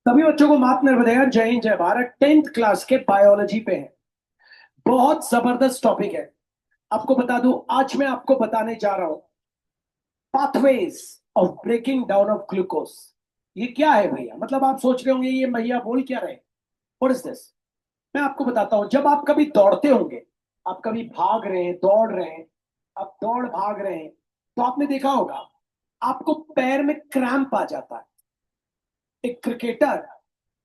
सभी बच्चों को माफ नहीं बताएगा। जय हिंद जय भारत। 10th क्लास के बायोलॉजी पे है। बहुत जबरदस्त टॉपिक है। आपको बता दूं, आज मैं आपको बताने जा रहा हूं pathways of breaking down of glucose. ये क्या है भैया? मतलब आप सोच रहे होंगे ये भैया बोल क्या रहे। What is this? मैं आपको बताता हूं। जब आप कभी दौड़ते होंगे, आप कभी भाग रहे हैं, दौड़ रहे हैं, आप दौड़ भाग रहे हैं, तो आपने देखा होगा आपको पैर में क्रैम्प आ जाता है। एक क्रिकेटर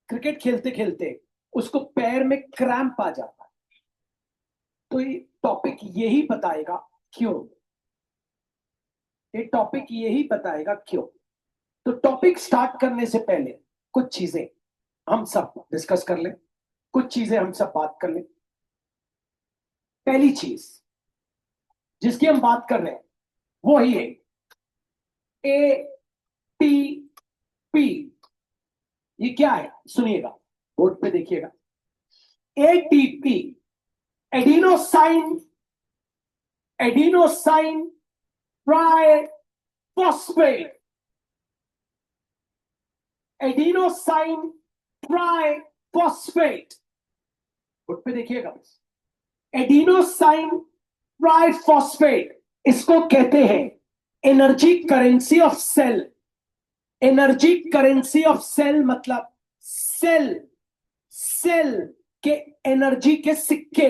क्रिकेट खेलते खेलते उसको पैर में क्रैम्प आ जाता है। तो ये टॉपिक यही बताएगा क्यों। ये टॉपिक यही बताएगा क्यों। तो टॉपिक स्टार्ट करने से पहले कुछ चीजें हम सब डिस्कस कर लें, कुछ चीजें हम सब बात कर लें। पहली चीज जिसकी हम बात कर रहे हैं वो ही है ATP। ये क्या है सुनिएगा, बोर्ड पे देखिएगा। ATP adenosine adenosine triphosphate. Adenosine triphosphate, board पे देखिएगा बस। एडिनोसाइन ट्राइफॉस्फेट, इसको कहते हैं energy currency of cell. Energy currency of cell मतलब सेल सेल के एनर्जी के सिक्के।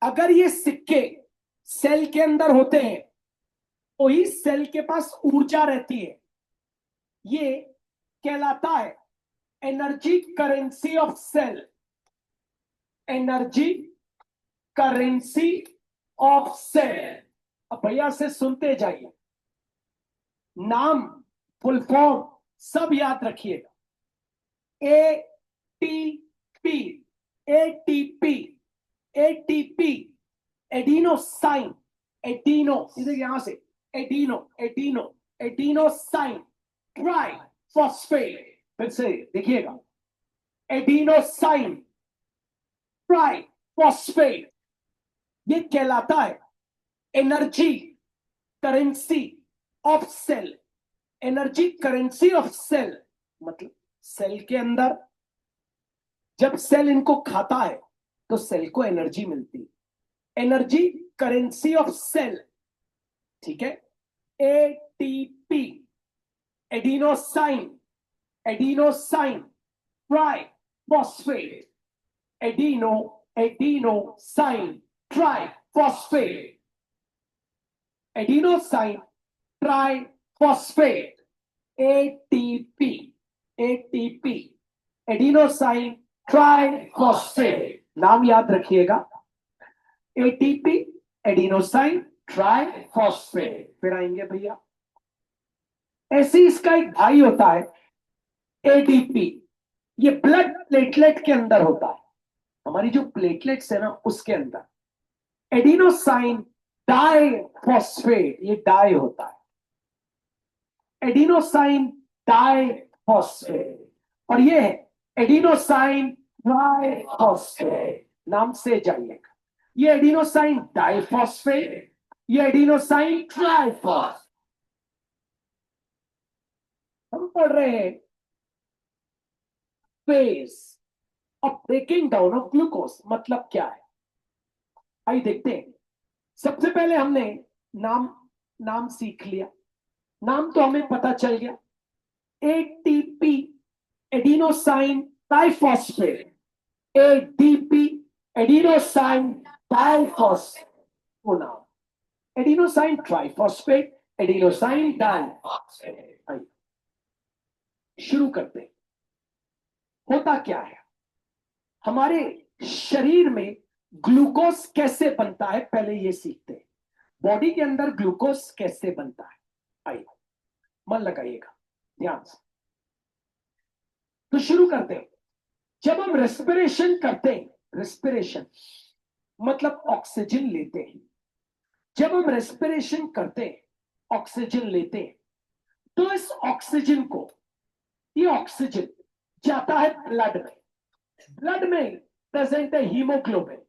अगर ये सिक्के सेल के अंदर होते हैं तो ही सेल के पास ऊर्जा रहती है। ये कहलाता है energy currency of cell. Energy currency of cell. अब भैया से सुनते जाइए, नाम, फुल फॉर्म सब याद रखिएगा। ATP, ATP, ATP adenosine. Adeno इधर यहां से adeno adeno adenosine triphosphate. फिर से देखिएगा, एडिनोसाइन ट्राई फॉस्फेट। ये कहलाता है energy currency of cell. Energy currency of cell मतलब सेल के अंदर जब सेल इनको खाता है तो सेल को एनर्जी मिलती है। एनर्जी करेंसी ऑफ सेल, ठीक है। ATP adenosine adenosine try phosphate. Adeno adenosine try phosphate. Adenosine try phosphate. ATP ATP adenosine triphosphate. नाम याद रखिएगा, ATP एडिनोसाइन ट्राइफॉस्फेट। फिर आएंगे भैया, ऐसे इसका एक भाई होता है ADP। ये ब्लड प्लेटलेट के अंदर होता है। हमारी जो प्लेटलेट्स है ना उसके अंदर एडिनोसाइन डाइफॉस्फेट, ये डाई होता है। एडिनोसाइन डाइफॉस्फेट और ये है एडिनोसाइन ट्राइफॉस्फेट। नाम से जाइएगा, ये एडिनोसाइन डाइफॉस्फेट, ये एडिनोसाइन ट्राइफॉस्फेट। हम पढ़ रहे हैं phase of breaking down of glucose मतलब क्या है। आइए देखते हैं। सबसे पहले हमने नाम नाम सीख लिया। नाम तो हमें पता चल गया, ATP adenosine diphosphate. ADP adenosine diphosphate को नाम एडिनोसाइन ट्राइफॉस्फेट, एडिनोसाइन डाइफॉस्फेट। आइए शुरू करते हैं। होता क्या है हमारे शरीर में, ग्लूकोज कैसे बनता है पहले ये सीखते हैं। बॉडी के अंदर ग्लूकोज कैसे बनता है, आइए मन लगाइएगा ध्यान से। तो शुरू करते हैं। जब हम रेस्पिरेशन करते हैं, रेस्पिरेशन मतलब ऑक्सीजन लेते हैं। जब हम रेस्पिरेशन करते हैं, ऑक्सीजन लेते हैं, तो इस ऑक्सीजन को, ये ऑक्सीजन जाता है ब्लड में। ब्लड में प्रेजेंट है हीमोग्लोबिन।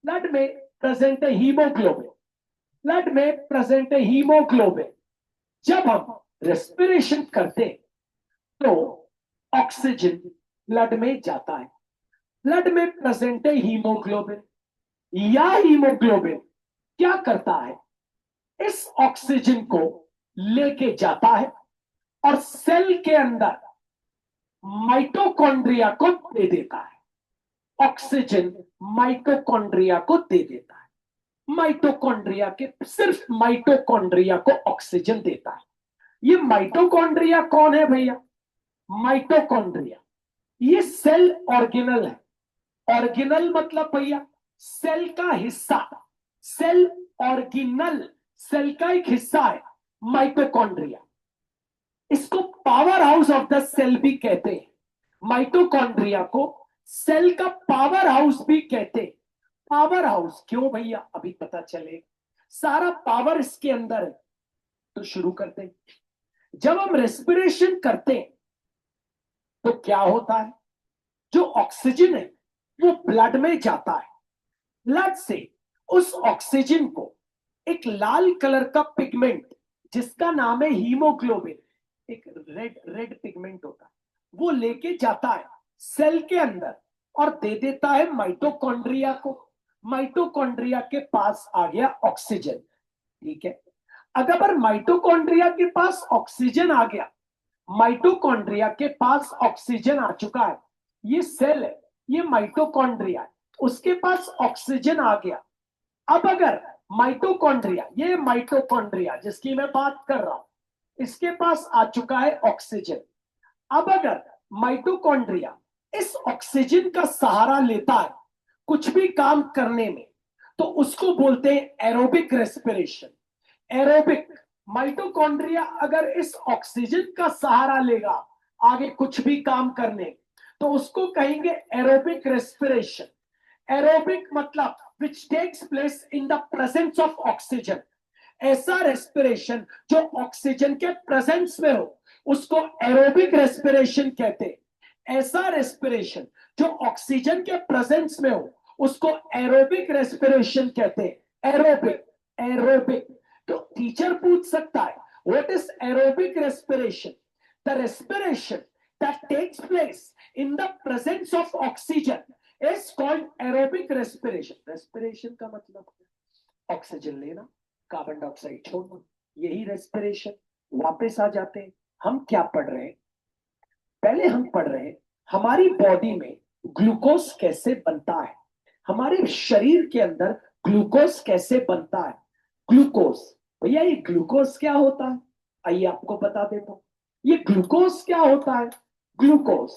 ब्लड में प्रेजेंट है हीमोग्लोबिन। ब्लड में प्रेजेंट है हीमोग्लोबिन। जब हम रेस्पिरेशन करते हैं तो ऑक्सीजन ब्लड में जाता है, ब्लड में प्रेजेंट है हीमोग्लोबिन, या हीमोग्लोबिन क्या करता है, इस ऑक्सीजन को लेके जाता है और सेल के अंदर माइटोकॉन्ड्रिया को दे देता है। ऑक्सीजन माइटोकॉन्ड्रिया को दे देता है, माइटोकॉन्ड्रिया के सिर्फ माइटोकॉन्ड्रिया को ऑक्सीजन देता है। ये माइटोकॉन्ड्रिया कौन है भैया? माइटोकॉन्ड्रिया ये सेल ऑर्गेनल है। ऑर्गेनल मतलब भैया सेल का हिस्सा, सेल ऑर्गेनल सेल का एक हिस्सा है माइटोकॉन्ड्रिया। इसको power house of the cell भी कहते हैं, माइटोकॉन्ड्रिया को सेल का पावर हाउस भी कहते हैं। पावर हाउस क्यों भैया, अभी पता चलेगा। सारा पावर इसके अंदर है। तो शुरू करते हैं। जब हम रेस्पिरेशन करते हैं तो क्या होता है, जो ऑक्सीजन है वो ब्लड में जाता है, ब्लड से उस ऑक्सीजन को एक लाल कलर का पिगमेंट जिसका नाम है हीमोग्लोबिन, एक रेड रेड पिगमेंट होता है, वो लेके जाता है सेल के अंदर और दे देता है माइटोकॉन्ड्रिया को। माइटोकॉन्ड्रिया के पास आ गया ऑक्सीजन, ठीक है। अगर माइटोकॉन्ड्रिया के पास ऑक्सीजन आ गया, माइटोकॉन्ड्रिया के पास ऑक्सीजन आ चुका है, ये सेल है, ये माइटोकॉन्ड्रिया है, उसके पास ऑक्सीजन आ गया। अब अगर माइटोकॉन्ड्रिया, ये माइटोकॉन्ड्रिया जिसकी मैं बात कर रहा हूं, इसके पास आ चुका है ऑक्सीजन। अब अगर माइटोकॉन्ड्रिया इस ऑक्सीजन का सहारा लेता है कुछ भी काम करने में, तो उसको बोलते हैं एरोबिक रेस्पिरेशन। एरोबिक, माइटोकॉन्ड्रिया अगर इस ऑक्सीजन का सहारा लेगा आगे कुछ भी काम करने, तो उसको कहेंगे एरोबिक रेस्पिरेशन। एरोबिक मतलब which takes place in the presence of oxygen. ऐसा रेस्पिरेशन जो ऑक्सीजन के प्रेजेंस में हो उसको एरोबिक रेस्पिरेशन कहते हैं। ऐसा रेस्पिरेशन जो ऑक्सीजन के प्रेजेंस में हो उसको एरोबिक रेस्पिरेशन कहते हैं। Aerobic, aerobic. तो टीचर पूछ सकता है what is aerobic respiration? The respiration that takes place in the presence of oxygen is called aerobic respiration. Respiration का मतलब ऑक्सीजन लेना, कार्बन डाइऑक्साइड छोड़ना, यही रेस्पिरेशन। वापस आ जाते हैं, हम क्या पढ़ रहे हैं? पहले हम पढ़ रहे हैं हमारी बॉडी में ग्लूकोज कैसे बनता है, हमारे शरीर के अंदर ग्लूकोज कैसे बनता है। ग्लूकोज, भैया ये ग्लूकोज क्या होता है? आइए आपको बता देता हूं, ये ग्लूकोज क्या होता है। ग्लूकोज,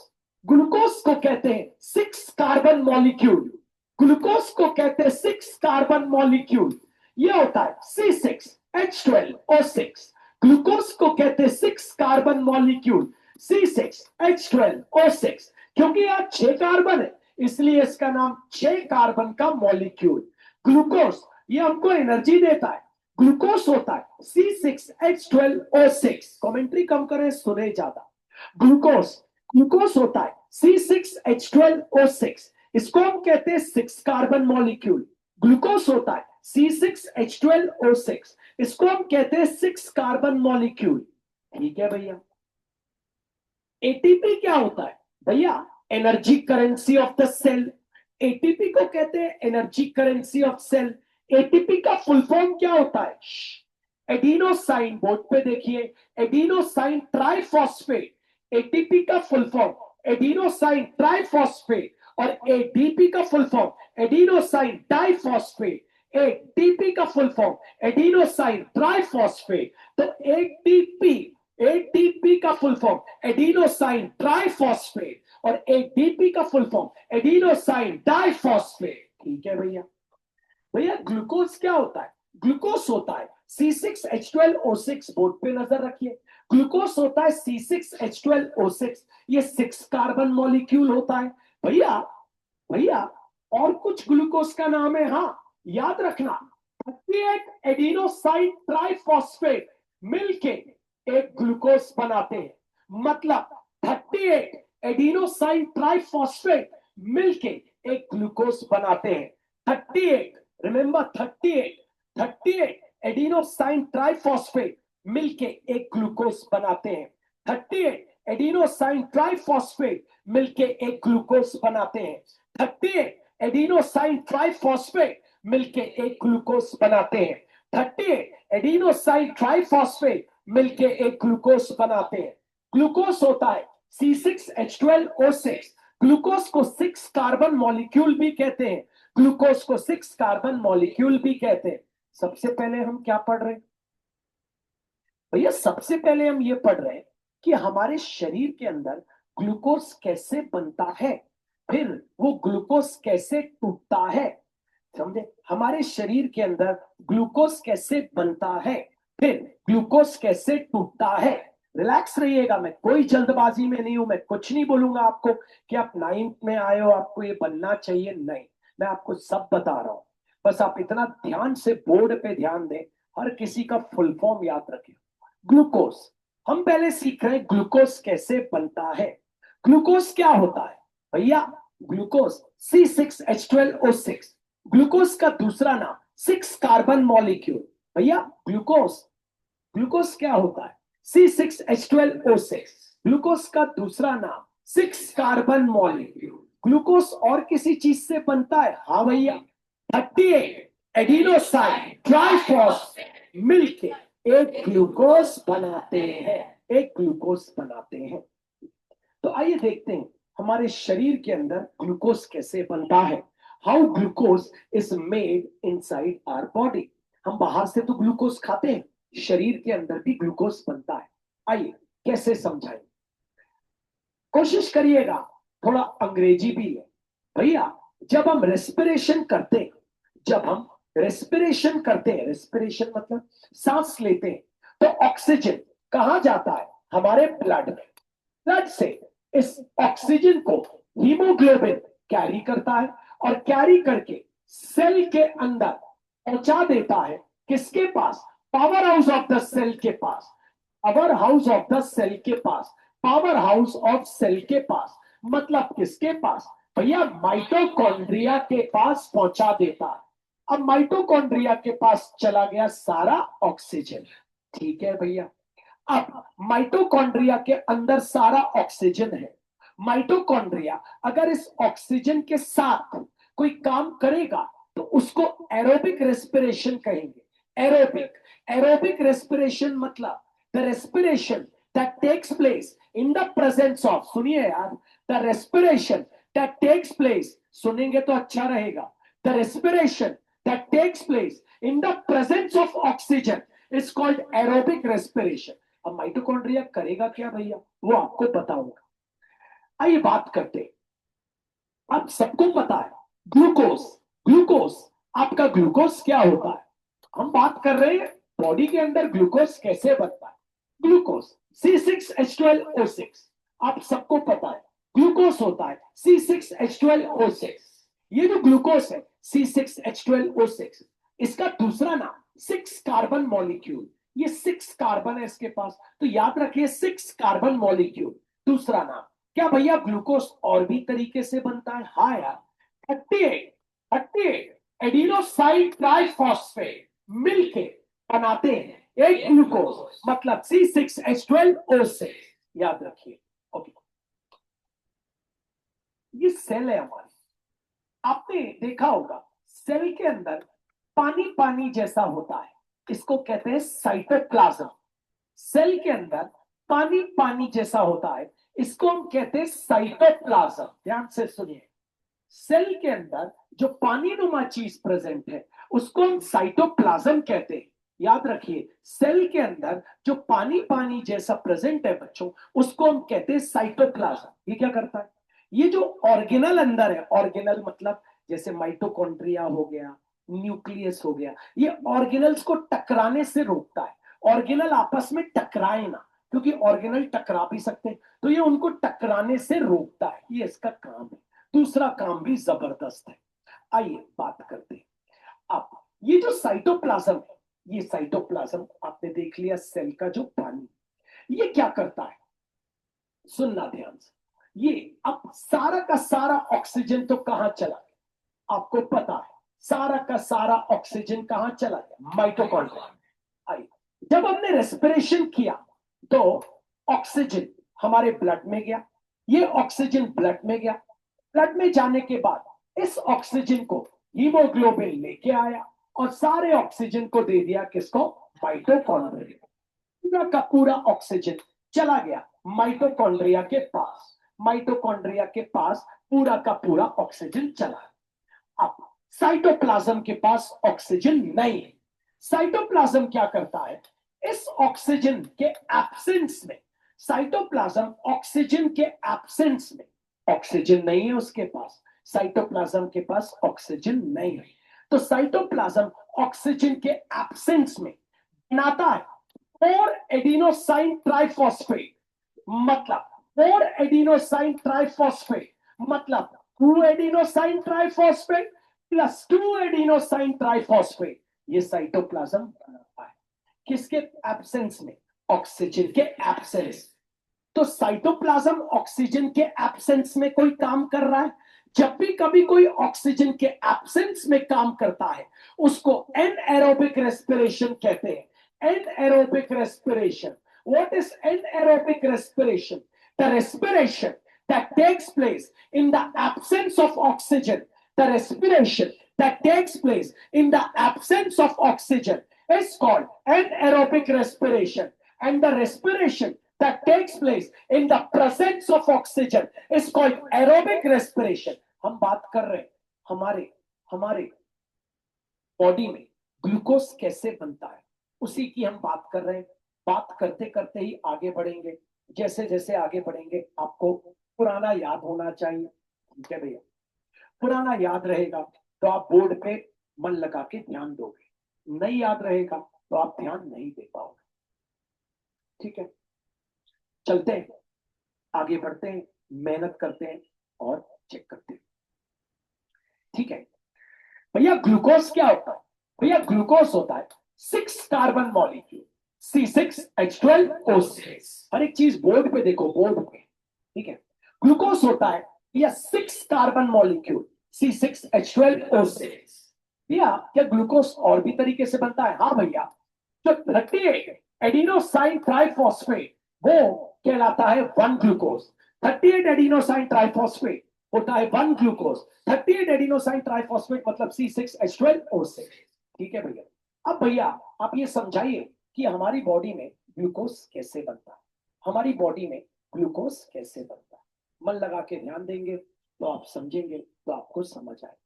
ग्लूकोज को कहते हैं 6 कार्बन मॉलिक्यूल। ग्लूकोज को कहते हैं 6 कार्बन मॉलिक्यूल। ये होता है C6H12O6। ग्लूकोज को कहते हैं 6 कार्बन मॉलिक्यूल C6H12O6। क्योंकि यहाँ 6 कार्बन है इसलिए इसका नाम 6 कार्बन का मॉलिक्यूल। ग्लूकोज ये हमको एनर्जी देता है। ग्लूकोज होता है C6H12O6। कमेंट्री कम करें, सुने ज्यादा। ग्लूकोज, ग्लूकोज होता है C6H12O6। इसको हम कहते हैं 6 कार्बन मॉलिक्यूल। ग्लूकोज होता है C6H12O6। इसको हम कहते हैं 6 कार्बन मॉलिक्यूल। ठीक है भैया। एटीपी क्या होता है भैया? Energy currency of the cell. ATP को कहते हैं energy currency of cell. ATP का फुल फॉर्म क्या होता है? एडिनोसाइन, बोर्ड पे देखिए, एडिनोसाइन ट्राइफॉस्फेट। एटीपी का फुल फॉर्म एडिनोसाइन ट्राइफॉस्फेट और एडीपी का full form adenosine diphosphate. ATP का फुल फॉर्म एडिनोसाइन ट्राइफॉस्फेट। तो एटीपी, एटीपी का फुल फॉर्म एडिनोसाइन ट्राइफॉस्फेट और एडीपी का फुल फॉर्म एडिनोसाइन डाइफॉस्फेट। ठीक है भैया। भैया ग्लूकोज क्या होता है? ग्लूकोज होता है C6H12O6। बोर्ड पे नजर रखिए, ग्लूकोज होता है C6H12O6। ये 6 कार्बन मॉलिक्यूल होता है भैया। भैया और कुछ ग्लूकोज का नाम है, हाँ याद रखना। 38 एडिनोसाइन ट्राइफॉस्फेट मिलके एक ग्लूकोज बनाते हैं। मतलब 38 एडिनोसाइन ट्राइफॉस्फेट मिलके एक ग्लूकोज बनाते हैं। 38, रिमेंबर 38 एडिनोसाइन ट्राइफॉस्फेट मिलके एक ग्लूकोज बनाते हैं। 38 एडिनोसाइन ट्राइफॉस्फेट मिलके एक ग्लूकोज बनाते हैं। 38 एडिनोसाइन ट्राइफॉस्फेट मिलके एक ग्लूकोज बनाते हैं। 38 एडिनोसाइन ट्राइफॉस्फेट मिलके एक ग्लूकोज बनाते हैं। ग्लूकोज होता है C6H12O6। ग्लूकोज को 6 कार्बन मॉलिक्यूल भी कहते हैं। ग्लूकोज को 6 कार्बन मॉलिक्यूल भी कहते हैं। सबसे पहले हम क्या पढ़ रहे हैं भैया? सबसे पहले हम ये पढ़ रहे हैं कि हमारे शरीर के अंदर ग्लूकोज कैसे बनता है, फिर वो ग्लूकोज कैसे टूटता है। समझे? हमारे शरीर के अंदर ग्लूकोज कैसे बनता है, फिर ग्लूकोज कैसे टूटता है। रिलैक्स रहिएगा, मैं कोई जल्दबाजी में नहीं हूं। मैं कुछ नहीं बोलूंगा आपको कि आप 9th में आए हो, आपको ये बनना चाहिए, नहीं। मैं आपको सब बता रहा हूं, बस आप इतना ध्यान से बोर्ड पे ध्यान दें, हर किसी का फुल फॉर्म याद रखें। ग्लूकोज, हम पहले सीख रहे हैं ग्लूकोज कैसे बनता है। ग्लूकोज क्या होता है भैया? ग्लूकोज C6H12O6, ग्लूकोज का दूसरा नाम 6 कार्बन मॉलिक्यूल। भैया ग्लूकोज, ग्लूकोज क्या होता है? C6H12O6, ग्लूकोज का दूसरा नाम 6 कार्बन मॉलिक्यूल। ग्लूकोज और किसी चीज से बनता है? हाँ भैया, 38 एडिनोसाइन ट्राइफॉस्फेट मिलके एक ग्लूकोज बनाते हैं, एक ग्लूकोज बनाते हैं। तो आइए देखते हैं हमारे शरीर के अंदर ग्लूकोज कैसे बनता है। How glucose is made inside our body. हम बाहर से तो ग्लूकोज खाते हैं, शरीर के अंदर भी ग्लूकोज बनता है। आइए कैसे समझाएं, कोशिश करिएगा, थोड़ा अंग्रेजी भी है भैया। जब हम रेस्पिरेशन करते हैं, जब हम रेस्पिरेशन करते हैं, रेस्पिरेशन मतलब सांस लेते हैं, तो ऑक्सीजन कहां जाता है? हमारे ब्लड में। ब्लड से इस ऑक्सीजन को हीमोग्लोबिन कैरी करता है, और कैरी करके सेल के अंदर पहुंचा देता है। किसके पास? Power house of the cell के पास। Power house of the cell के पास, पावर हाउस ऑफ सेल के पास मतलब किसके पास भैया? माइटोकॉन्ड्रिया के पास पहुंचा देता है। अब माइटोकॉन्ड्रिया के पास चला गया सारा ऑक्सीजन, ठीक है भैया। अब माइटोकॉन्ड्रिया के अंदर सारा ऑक्सीजन है। माइटोकॉन्ड्रिया अगर इस ऑक्सीजन के साथ कोई काम करेगा तो उसको एरोबिक रेस्पिरेशन कहेंगे। एरोबिक, एरोबिक रेस्पिरेशन मतलब the respiration that takes place in the presence of, सुनिए यार, the respiration that takes place, सुनेंगे तो अच्छा रहेगा। The respiration that takes place in the presence of oxygen is called aerobic respiration. अब mitochondria करेगा क्या भैया, वो आपको बताऊंगा। आइए बात करते हैं। अब सबको पता है ग्लूकोज, ग्लूकोज, आपका ग्लूकोज क्या होता है? हम बात कर रहे हैं बॉडी के अंदर ग्लूकोज कैसे बनता है। ग्लूकोज C6H12O6, आप सबको पता है ग्लूकोज होता है C6H12O6। ये जो ग्लूकोज है C6H12O6, इसका दूसरा नाम 6 कार्बन मॉलिक्यूल। ये 6 कार्बन है इसके पास, तो याद रखिए 6 कार्बन मॉलिक्यूल दूसरा नाम। क्या भैया ग्लूकोज और भी तरीके से बनता है? हाँ यार, 38 एडिनोसाइन ट्राइफॉस्फेट मिलके बनाते हैं एक ग्लूकोज, मतलब C6H12O6। याद रखिए। ओके, ये सेल है हमारी। आपने देखा होगा सेल के अंदर पानी पानी जैसा होता है, इसको कहते हैं साइटोप्लाज्म। सेल के अंदर पानी पानी जैसा होता है, इसको हम कहते हैं साइटोप्लाज्म। ध्यान से सुनिए, सेल के अंदर जो पानी नुमा चीज प्रेजेंट है उसको हम साइटोप्लाज्म कहते हैं। याद रखिए, सेल के अंदर जो पानी पानी जैसा प्रेजेंट है बच्चों, उसको हम कहते हैं साइटोप्लाज्म। ये क्या करता है? ये जो ऑर्गेनल अंदर है, ऑर्गेनल मतलब जैसे माइटोकॉन्ड्रिया हो गया, न्यूक्लियस हो गया, ये ऑर्गेनल्स को टकराने से रोकता है। ऑर्गेनल आपस में टकराए ना, क्योंकि ऑर्गेनल टकरा भी सकते हैं, तो ये उनको टकराने से रोकता है, ये इसका काम है। दूसरा काम भी जबरदस्त है। आइए बात करते हैं। अब ये जो साइटोप्लाज्म है, ये साइटोप्लाज्म आपने देख लिया, सेल का जो पानी, ये क्या करता है? सुनना ध्यान से। ये अब सारा का सारा ऑक्सीजन तो कहां चला गया? आपको पता है सारा का सारा ऑक्सीजन कहां चला गया? माइटोकॉन्ड्रिया। आइए, जब हमने रेस्पिरेशन किया तो ऑक्सीजन हमारे ब्लड में गया, ये ऑक्सीजन ब्लड में गया, ब्लड में जाने के बाद इस ऑक्सीजन को हीमोग्लोबिन लेके आया और सारे ऑक्सीजन को दे दिया किसको? माइटोकॉन्ड्रिया। पूरा का पूरा ऑक्सीजन चला गया माइटोकॉन्ड्रिया के पास, माइटोकॉन्ड्रिया के पास पूरा का पूरा ऑक्सीजन चला। अब साइटोप्लाज्म के पास ऑक्सीजन नहीं है। साइटोप्लाज्म क्या करता है? इस ऑक्सीजन के एब्सेंस में, साइटोप्लाज्म ऑक्सीजन के एब्सेंस में, ऑक्सीजन नहीं है उसके पास, साइटोप्लाज्म के पास ऑक्सीजन नहीं है, तो साइटोप्लाज्म ऑक्सीजन के एब्सेंस में बनाता है 4 एडिनोसाइन ट्राइफॉस्फेट, मतलब 4 एडिनोसाइन ट्राइफॉस्फेट, मतलब 2 adenosine triphosphate plus 2 adenosine triphosphate, ये साइटोप्लाज्म बनाता है। किसके एब्सेंस में? ऑक्सीजन के एब्सेंस। तो साइटोप्लाज्म ऑक्सीजन के एब्सेंस में कोई काम कर रहा है। जब भी कभी कोई ऑक्सीजन के एब्सेंस में काम करता है उसको एनएरोबिक रेस्पिरेशन कहते हैं। anaerobic respiration. What is anaerobic respiration? The respiration that takes place in the absence of oxygen. The respiration that takes place in the absence of oxygen is called anaerobic respiration. And the respiration that takes place in the presence of oxygen is called aerobic respiration. हम बात कर रहे हैं हमारे body में glucose कैसे बनता है, उसी की हम बात कर रहे हैं। बात करते करते ही आगे बढ़ेंगे। जैसे जैसे आगे बढ़ेंगे आपको पुराना याद होना चाहिए, ठीक है भैया? पुराना याद रहेगा तो आप बोर्ड पे मन लगा के ध्यान दोगे, नहीं याद रहेगा तो आप ध्यान नहीं दे पाओगे, ठीक है? चलते हैं, आगे बढ़ते हैं, मेहनत करते हैं और चेक करते हैं, ठीक है? भैया ग्लूकोज क्या होता है? भैया ग्लूकोज होता है 6 कार्बन मॉलिक्यूल C6H12O6। हर एक चीज बोर्ड पे देखो, बोर्ड पे, ठीक है? ग्लूकोज होता है भैया 6 कार्बन मॉलिक्यूल C6H12O6। भैया क्या ग्लूकोज और भी तरीके से बनता है? हाँ भैया, जो 38 एडिनोसाइन ट्राइफॉस्फेट वो कहलाता है 1 ग्लूकोज। 38 एडिनोसाइन ट्राइफॉस्फेट होता है 1 ग्लूकोज। 38 एडिनोसाइन ट्राइफॉस्फेट मतलब C6H12O6, ठीक है भैया? अब भैया आप ये समझाइए कि हमारी बॉडी में ग्लूकोज कैसे बनता है, हमारी बॉडी में ग्लूकोज कैसे बनता है। मन लगा के ध्यान देंगे तो आप समझेंगे, तो आपको समझ आए।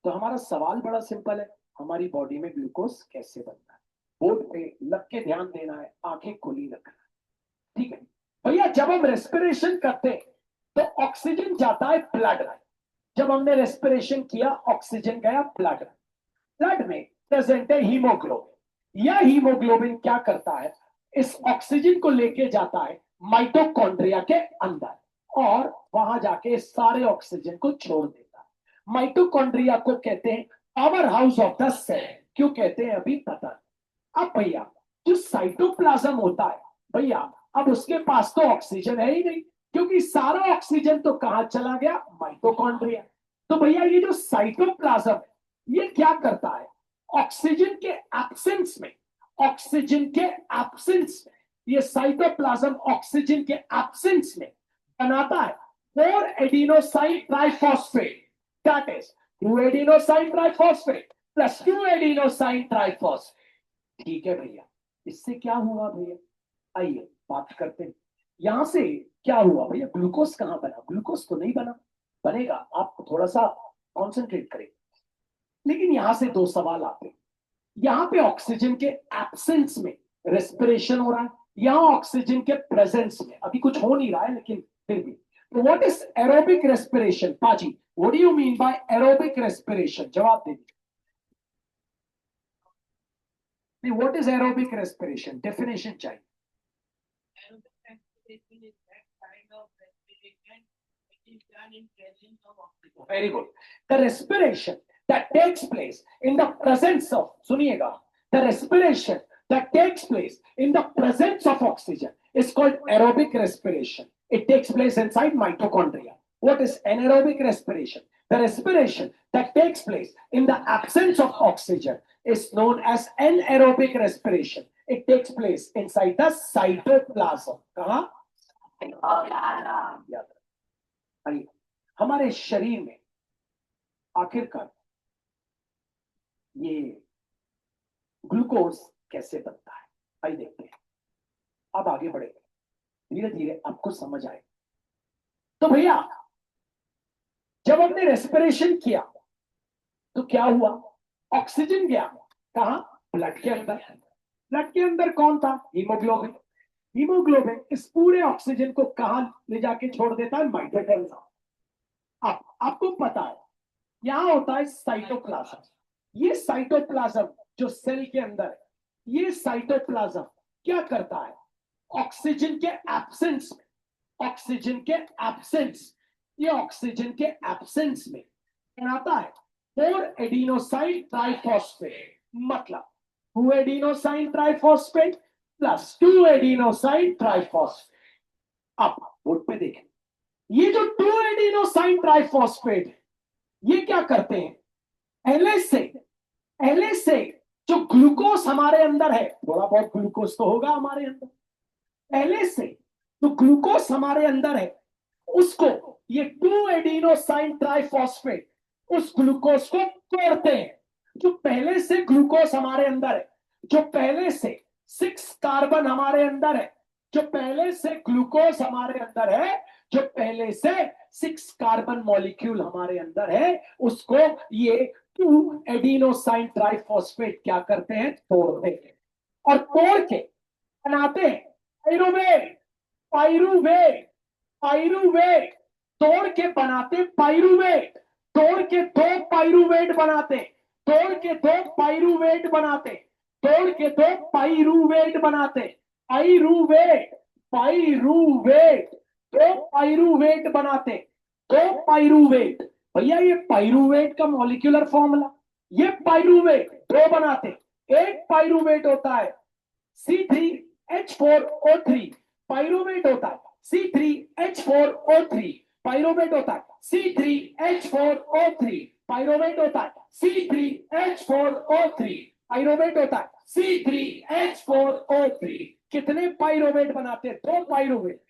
तो हमारा सवाल बड़ा सिंपल है, हमारी बॉडी में ग्लूकोज कैसे बनता है? बोर्ड पे लग के ध्यान देना है, आंखें खुली रखना है, ठीक है भैया? जब हम रेस्पिरेशन करते हैं तो ऑक्सीजन जाता है ब्लड में। जब हमने रेस्पिरेशन किया ऑक्सीजन गया ब्लड में, ब्लड में प्रेजेंट है हीमोग्लोबिन। यह हीमोग्लोबिन क्या करता है? इस ऑक्सीजन को लेके जाता है माइटोकॉन्ड्रिया के अंदर और वहां जाके सारे ऑक्सीजन को छोड़ देता है। माइटोकॉन्ड्रिया को कहते हैं power house of the cell. क्यों कहते हैं अभी पता नहीं। अब भैया जो साइटोप्लाज्म होता है भैया, अब उसके पास तो ऑक्सीजन है ही नहीं, क्योंकि सारा ऑक्सीजन तो कहां चला गया? माइटोकॉन्ड्रिया। तो भैया ये जो साइटोप्लाज्म है ये क्या करता है? ऑक्सीजन के एब्सेंस में, ऑक्सीजन के एब्सेंस में ये साइटोप्लाज्म ऑक्सीजन के एब्सेंस में बनाता है 4 adenosine triphosphate, that is 2 adenosine triphosphate plus 2 adenosine triphosphate, ठीक है भैया? इससे क्या हुआ भैया? आइए बात करते हैं। यहां से क्या हुआ भैया? ग्लूकोज कहां बना? ग्लूकोज तो नहीं बना, बनेगा, आप थोड़ा सा कॉन्सेंट्रेट करें। लेकिन यहां से 2 सवाल आते हैं। यहां पे ऑक्सीजन के एब्सेंस में रेस्पिरेशन हो रहा है, यहां ऑक्सीजन के प्रेजेंस में अभी कुछ हो नहीं रहा है, लेकिन फिर भी। तो व्हाट इज एरोबिक रेस्पिरेशन? पाजी, what do you mean by aerobic respiration? जवाब दीजिए। What is aerobic respiration? Definition चाहिए। Very good. The respiration that takes place in the presence of, सुनिएगा, the respiration that takes place in the presence of oxygen is called aerobic respiration. It takes place inside mitochondria. What is anaerobic respiration? The respiration that takes place in the absence of oxygen is known as anaerobic respiration. It takes place inside the cytoplasm. कहाँ? याद रखिए, हमारे शरीर में आखिरकार ये glucose कैसे बनता है, आइए देखते हैं। अब आगे बढ़े, धीरे धीरे आपको समझ आए। तो भैया जब हमने रेस्पिरेशन किया तो क्या हुआ, ऑक्सीजन गया कहा, ब्लड के अंदर। ब्लड के अंदर कौन था, हीमोग्लोबिन। हीमोग्लोबिन इस पूरे ऑक्सीजन को कहा ले जाके छोड़ देता है, माइटोकॉन्ड्रिया। आपको पता है यहां होता है साइटोप्लाज्म। ये साइटोप्लाज्म जो सेल के अंदर है, ये साइटोप्लाज्म क्या करता है, ऑक्सीजन के एब्सेंस में, ऑक्सीजन के एब्सेंस, ये ऑक्सीजन के एब्सेंस में बनाता है 4 एडिनोसाइन ट्राइफॉस्फेट। मतलब 2 adenosine triphosphate plus 2 adenosine triphosphate. अब बोर्ड पे देखें, ये जो 2 एडिनोसाइन ट्राइफॉस्फेट है, ये क्या करते हैं, पहले से जो ग्लूकोज हमारे अंदर है, थोड़ा बहुत ग्लूकोज तो होगा हमारे अंदर, पहले से जो ग्लूकोज हमारे अंदर है उसको ये 2 एडिनोसाइन ट्राइफॉस्फेट उस ग्लूकोज को तोड़ते हैं। जो पहले से ग्लूकोज हमारे अंदर है, जो पहले से 6 कार्बन हमारे अंदर है, जो पहले से ग्लूकोज हमारे अंदर है, जो पहले से 6 कार्बन मॉलिक्यूल हमारे अंदर है, उसको ये 2 एडिनोसाइन ट्राइफॉस्फेट क्या करते हैं, तोड़ते हैं। और तोड़ के बनाते हैं पाइरूवेट। पाइरूवेट, पाइरूवेट तोड़ के बनाते पाइरूवेट। तोड़ के 2 पाइरूवेट बनाते, तोड़ के 2 पाइरूवेट बनाते, तोड़ के 2 पाइरूवेट बनाते। पाइरूवेट, पाइरूवेट, 2 पाइरूवेट बनाते, 2 पाइरूवेट। भैया ये पाइरूवेट का मॉलिक्यूलर फॉर्मूला, ये पाइरूवेट 2 बनाते। एक पाइरूवेट होता है C3H4O3, पाइरूवेट होता है C3H4O3, पाइरूवेट होता है C3H4O3, पाइरूवेट होता है C3H4O3, पाइरूवेट होता है C3H4O3। कितने पाइरूवेट बनाते, 2 पाइरूवेट,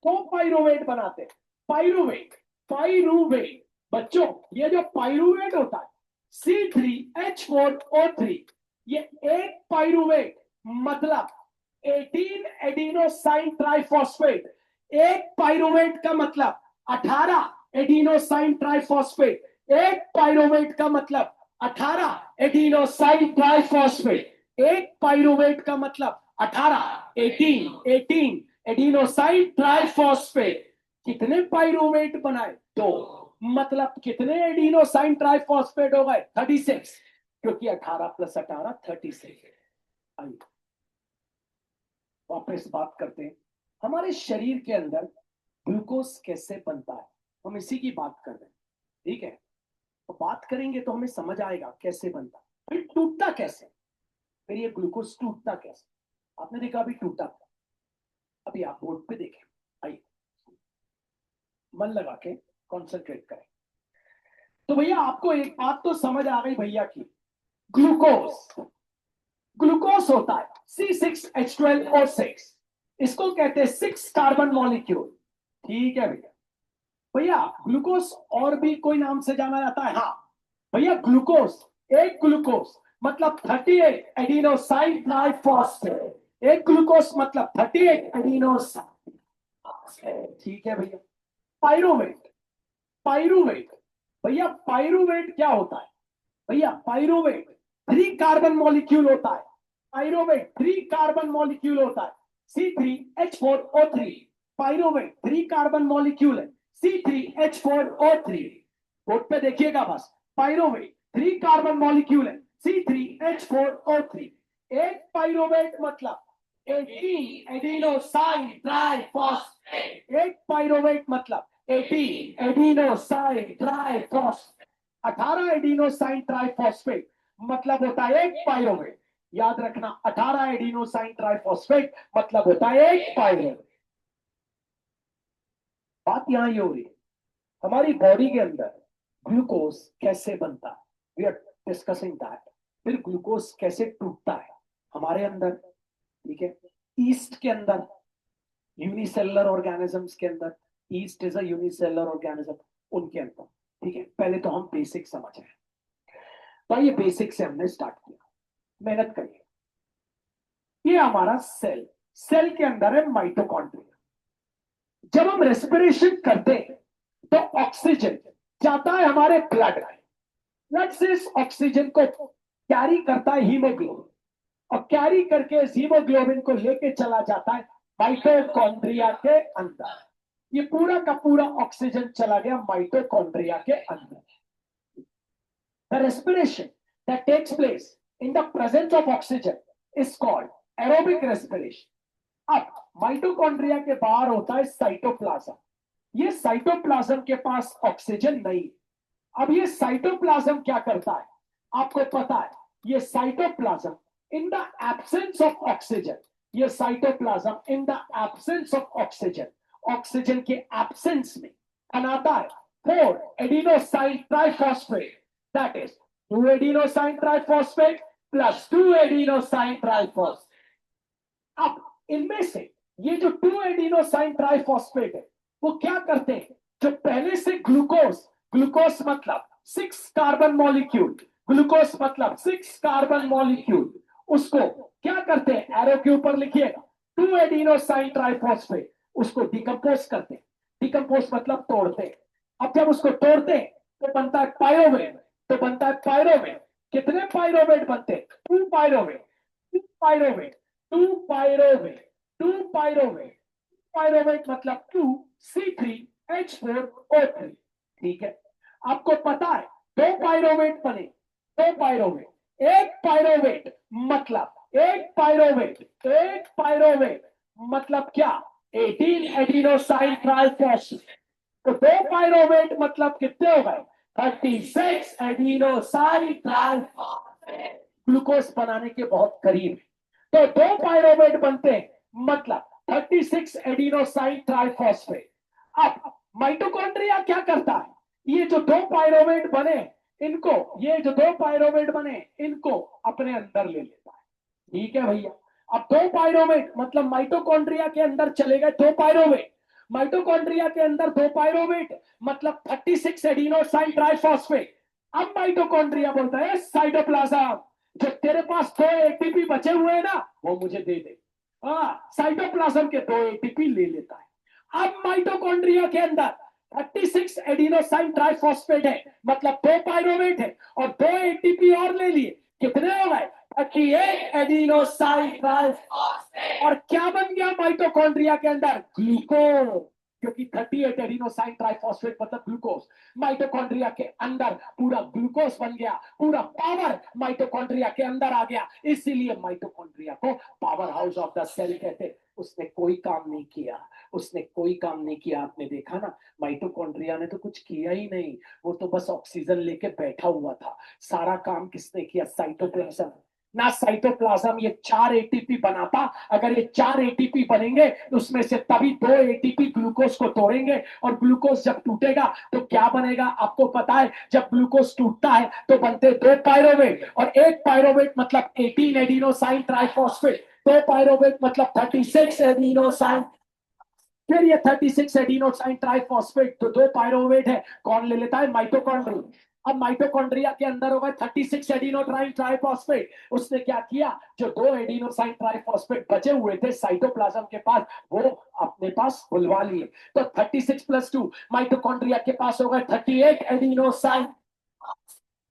2 पाइरूवेट बनाते। पाइरूवेट, पाइरूवेट बच्चों, ये जो पाइरूवेट होता है C3H4O3, ये एक पाइरूवेट मतलब 18 एडिनोसाइन ट्राइफॉस्फेट। एक पाइरूवेट का मतलब 18 एडिनोसाइन ट्राइफॉस्फेट। एक पाइरूवेट का मतलब 18 एडिनोसाइन ट्राइफॉस्फेट। एक पाइरूवेट का मतलब 18, 18 एडिनोसाइन ट्राइफॉस्फेट। कितने पाइरूवेट बनाए, 2। मतलब कितने एडिनोसाइन ट्राइफॉस्फेट हो गए, 36, क्योंकि 18 + 18 36। आइए वापस बात करते हैं, हमारे शरीर के अंदर ग्लूकोज कैसे बनता है, हम इसी की बात कर रहे हैं। ठीक है, तो बात करेंगे तो हमें समझ आएगा कैसे बनता है, फिर टूटता कैसे, फिर ये ग्लूकोज टूटता कैसे। आपने देखा अभी टूटा, अभी आप बोर्ड पे देखें, आइए मन लगा के कॉन्सेंट्रेट करें। तो भैया आपको एक बात तो समझ आ गई भैया की, ग्लूकोज, ग्लूकोज होता है C6H12O6, इसको कहते हैं 6 कार्बन मॉलिक्यूल। ठीक है भैया, भैया ग्लूकोज और भी कोई नाम से जाना जाता है, हाँ भैया ग्लूकोज, एक ग्लूकोज मतलब 38 एडिनोसाइन ट्राइफॉस्फेट। एक ग्लूकोज मतलब 38 एडिनोसाइन। ठीक है भैया, पाइरूवेट, पाइरूवेट भैया पाइरूवेट क्या होता है, भैया पाइरूवेट 3 कार्बन मॉलिक्यूल होता है। पाइरूवेट 3 कार्बन मॉलिक्यूल होता है C3H4O3। पाइरूवेट 3 कार्बन मॉलिक्यूल है C3H4O3। बोर्ड पे देखिएगा बस, पाइरूवेट 3 कार्बन मॉलिक्यूल है C3H4O3। एक पाइरूवेट मतलब 18 एडिनोसाइन ट्राइफॉस्फेट। एक पाइरूवेट मतलब 18 एडिनोसाइन ट्राइफॉस्फेट। 18 एडिनोसाइन ट्राइफॉस्फेट मतलब होता है एक पाइरूवेट। याद रखना, 18 एडिनोसाइन ट्राइफॉस्फेट मतलब होता है एक पाइरूवेट। बात यहां ये हो रही है, हमारी बॉडी के अंदर ग्लूकोज कैसे बनता है, वी आर डिस्कसिंग दैट। फिर ग्लूकोज कैसे टूटता है हमारे अंदर, ठीक है, ईस्ट के अंदर यूनिसेलुलर ऑर्गेनिजम्स के अंदर, east is a unicellular organism, उनके अंदर। ठीक है, पहले तो हम बेसिक समझ रहे हैं। तो ये बेसिक से हमने स्टार्ट किया, मेहनत करिए। ये हमारा सेल, सेल के अंदर है माइटोकॉन्ड्रिया। जब हम रेस्पिरेशन करते हैं तो ऑक्सीजन जाता है हमारे ब्लड में, ब्लड से इस ऑक्सीजन को कैरी करता है हीमोग्लोबिन, और कैरी करके इस हीमोग्लोबिन को लेके चला जाता है माइटोकॉन्ड्रिया के अंदर। ये पूरा का पूरा ऑक्सीजन चला गया माइटोकॉन्ड्रिया के अंदर। The respiration that takes place in the presence of oxygen is called aerobic respiration. अब माइटोकॉन्ड्रिया के बाहर होता है साइटोप्लाज्म। ये साइटोप्लाज्म के पास ऑक्सीजन नहीं है। अब ये साइटोप्लाज्म क्या करता है, आपको पता है, ये cytoplasm in the absence of oxygen, ये cytoplasm in the absence of oxygen, oxygen के एब्सेंस में बनाता है 4 adenosine triphosphate, that is 2 adenosine triphosphate plus 2 adenosine triphosphate. अब इनमें से ये जो 2 एडिनोसाइन ट्राइफॉस्फेट है, वो क्या करते हैं, जो पहले से ग्लूकोज, ग्लूकोज मतलब 6 कार्बन मॉलिक्यूल, ग्लूकोज मतलब 6 कार्बन मॉलिक्यूल, उसको क्या करते हैं, एरो के ऊपर लिखिएगा 2 एडिनोसाइन ट्राइफॉस्फेट, उसको डिकम्पोज करते हैं। डिकम्पोज मतलब तोड़ते हैं। अब जब उसको तोड़ते हैं तो बनता है पायरोवेट, तो बनता है पायरोवेट। कितने पायरोवेट बनते हैं, 2 pyruvate, 2 pyruvate, 2 pyruvate, 2 pyruvate, pyruvate मतलब 2C3H4O3। ठीक है, आपको पता है 2 पायरोवेट बने, 2 पायरोवेट, एक पायरोवेट मतलब, एक पायरोवेट, एक पायरोवेट मतलब क्या, 18 एडिनोसाइन ट्राइफॉस्फेट। तो 2 पायरोवेट मतलब कितने हो गए, 36 एडिनोसाइन ट्राइफॉस्फेट। ग्लूकोज बनाने के बहुत करीब है। तो 2 पायरोवेट बनते हैं मतलब 36 एडिनोसाइन ट्राइफॉस्फेट। अब माइटोकॉन्ड्रिया क्या करता है, ये जो 2 पायरोवेट बने, इनको, ये जो 2 पायरोवेट बने, इनको अपने अंदर ले लेता है। ठीक है भैया, अब 2 पायरोवेट मतलब माइटोकॉन्ड्रिया के अंदर चले गए 2 पायरोवेट, माइटोकॉन्ड्रिया के अंदर 2 पायरोवेट मतलब 36 एडिनोसाइन ट्राइफॉस्फेट। अब माइटोकॉन्ड्रिया बोलता है साइटोप्लाज्म, जो तेरे पास 2 एटीपी बचे हुए हैं ना, वो मुझे दे दे। साइटोप्लाज्म के 2 एटीपी ले लेता है। अब माइटोकॉन्ड्रिया के अंदर 36 एडिनोसाइन ट्राइफॉस्फेट है मतलब 2 पायरोवेट है, और 2 एटीपी और ले लिए, कितने हो गए, 38 एडिनोसाइन ट्राइफॉस्फेट। और क्या बन गया माइटोकॉन्ड्रिया के अंदर, ग्लूकोज, क्योंकि 38 एडिनोसाइन ट्राइफॉस्फेट मतलब ग्लूकोज। माइटोकॉन्ड्रिया के अंदर पूरा ग्लूकोज बन गया, पूरा पावर माइटोकॉन्ड्रिया के अंदर आ गया, इसीलिए माइटोकॉन्ड्रिया को power house of the cell कहते। उसने कोई काम नहीं किया, उसने कोई काम नहीं किया। आपने देखा ना, माइटोकॉन्ड्रिया ने तो कुछ किया ही नहीं, वो तो बस ऑक्सीजन लेके बैठा हुआ था। सारा काम किसने किया, साइटोप्लाज्म। ना साइटोप्लाज्म ये 4 एटीपी बनाता, अगर ये 4 एटीपी बनेंगे तो उसमें से तभी 2 एटीपी ग्लूकोज को तोड़ेंगे, और ग्लूकोज जब टूटेगा तो क्या बनेगा, आपको पता है, जब ग्लूकोज टूटता है तो बनते 2 पायरोवेट, और एक पायरोवेट मतलब 18 एडिनोसाइन ट्राइफॉस्फेट, 2 पायरोवेट मतलब 36 एडिनोसाइन, फिर ये 36 एडिनोसाइन ट्राइफॉस्फेट, तो 2 पायरोवेट है, कौन ले लेता है, माइटोकॉन्ड्रिया। अब माइटोकॉन्ड्रिया के अंदर होगा 36 एडिनोसाइन ट्राइफॉस्फेट, उसने क्या किया, जो 2 एडिनोसाइन ट्राइफॉस्फेट बचे हुए थे साइटोप्लाज्म के पास, वो अपने पास बुलवा लिए। तो 36 प्लस 2 माइटोकॉन्ड्रिया के पास होगा 38 एडिनोसाइन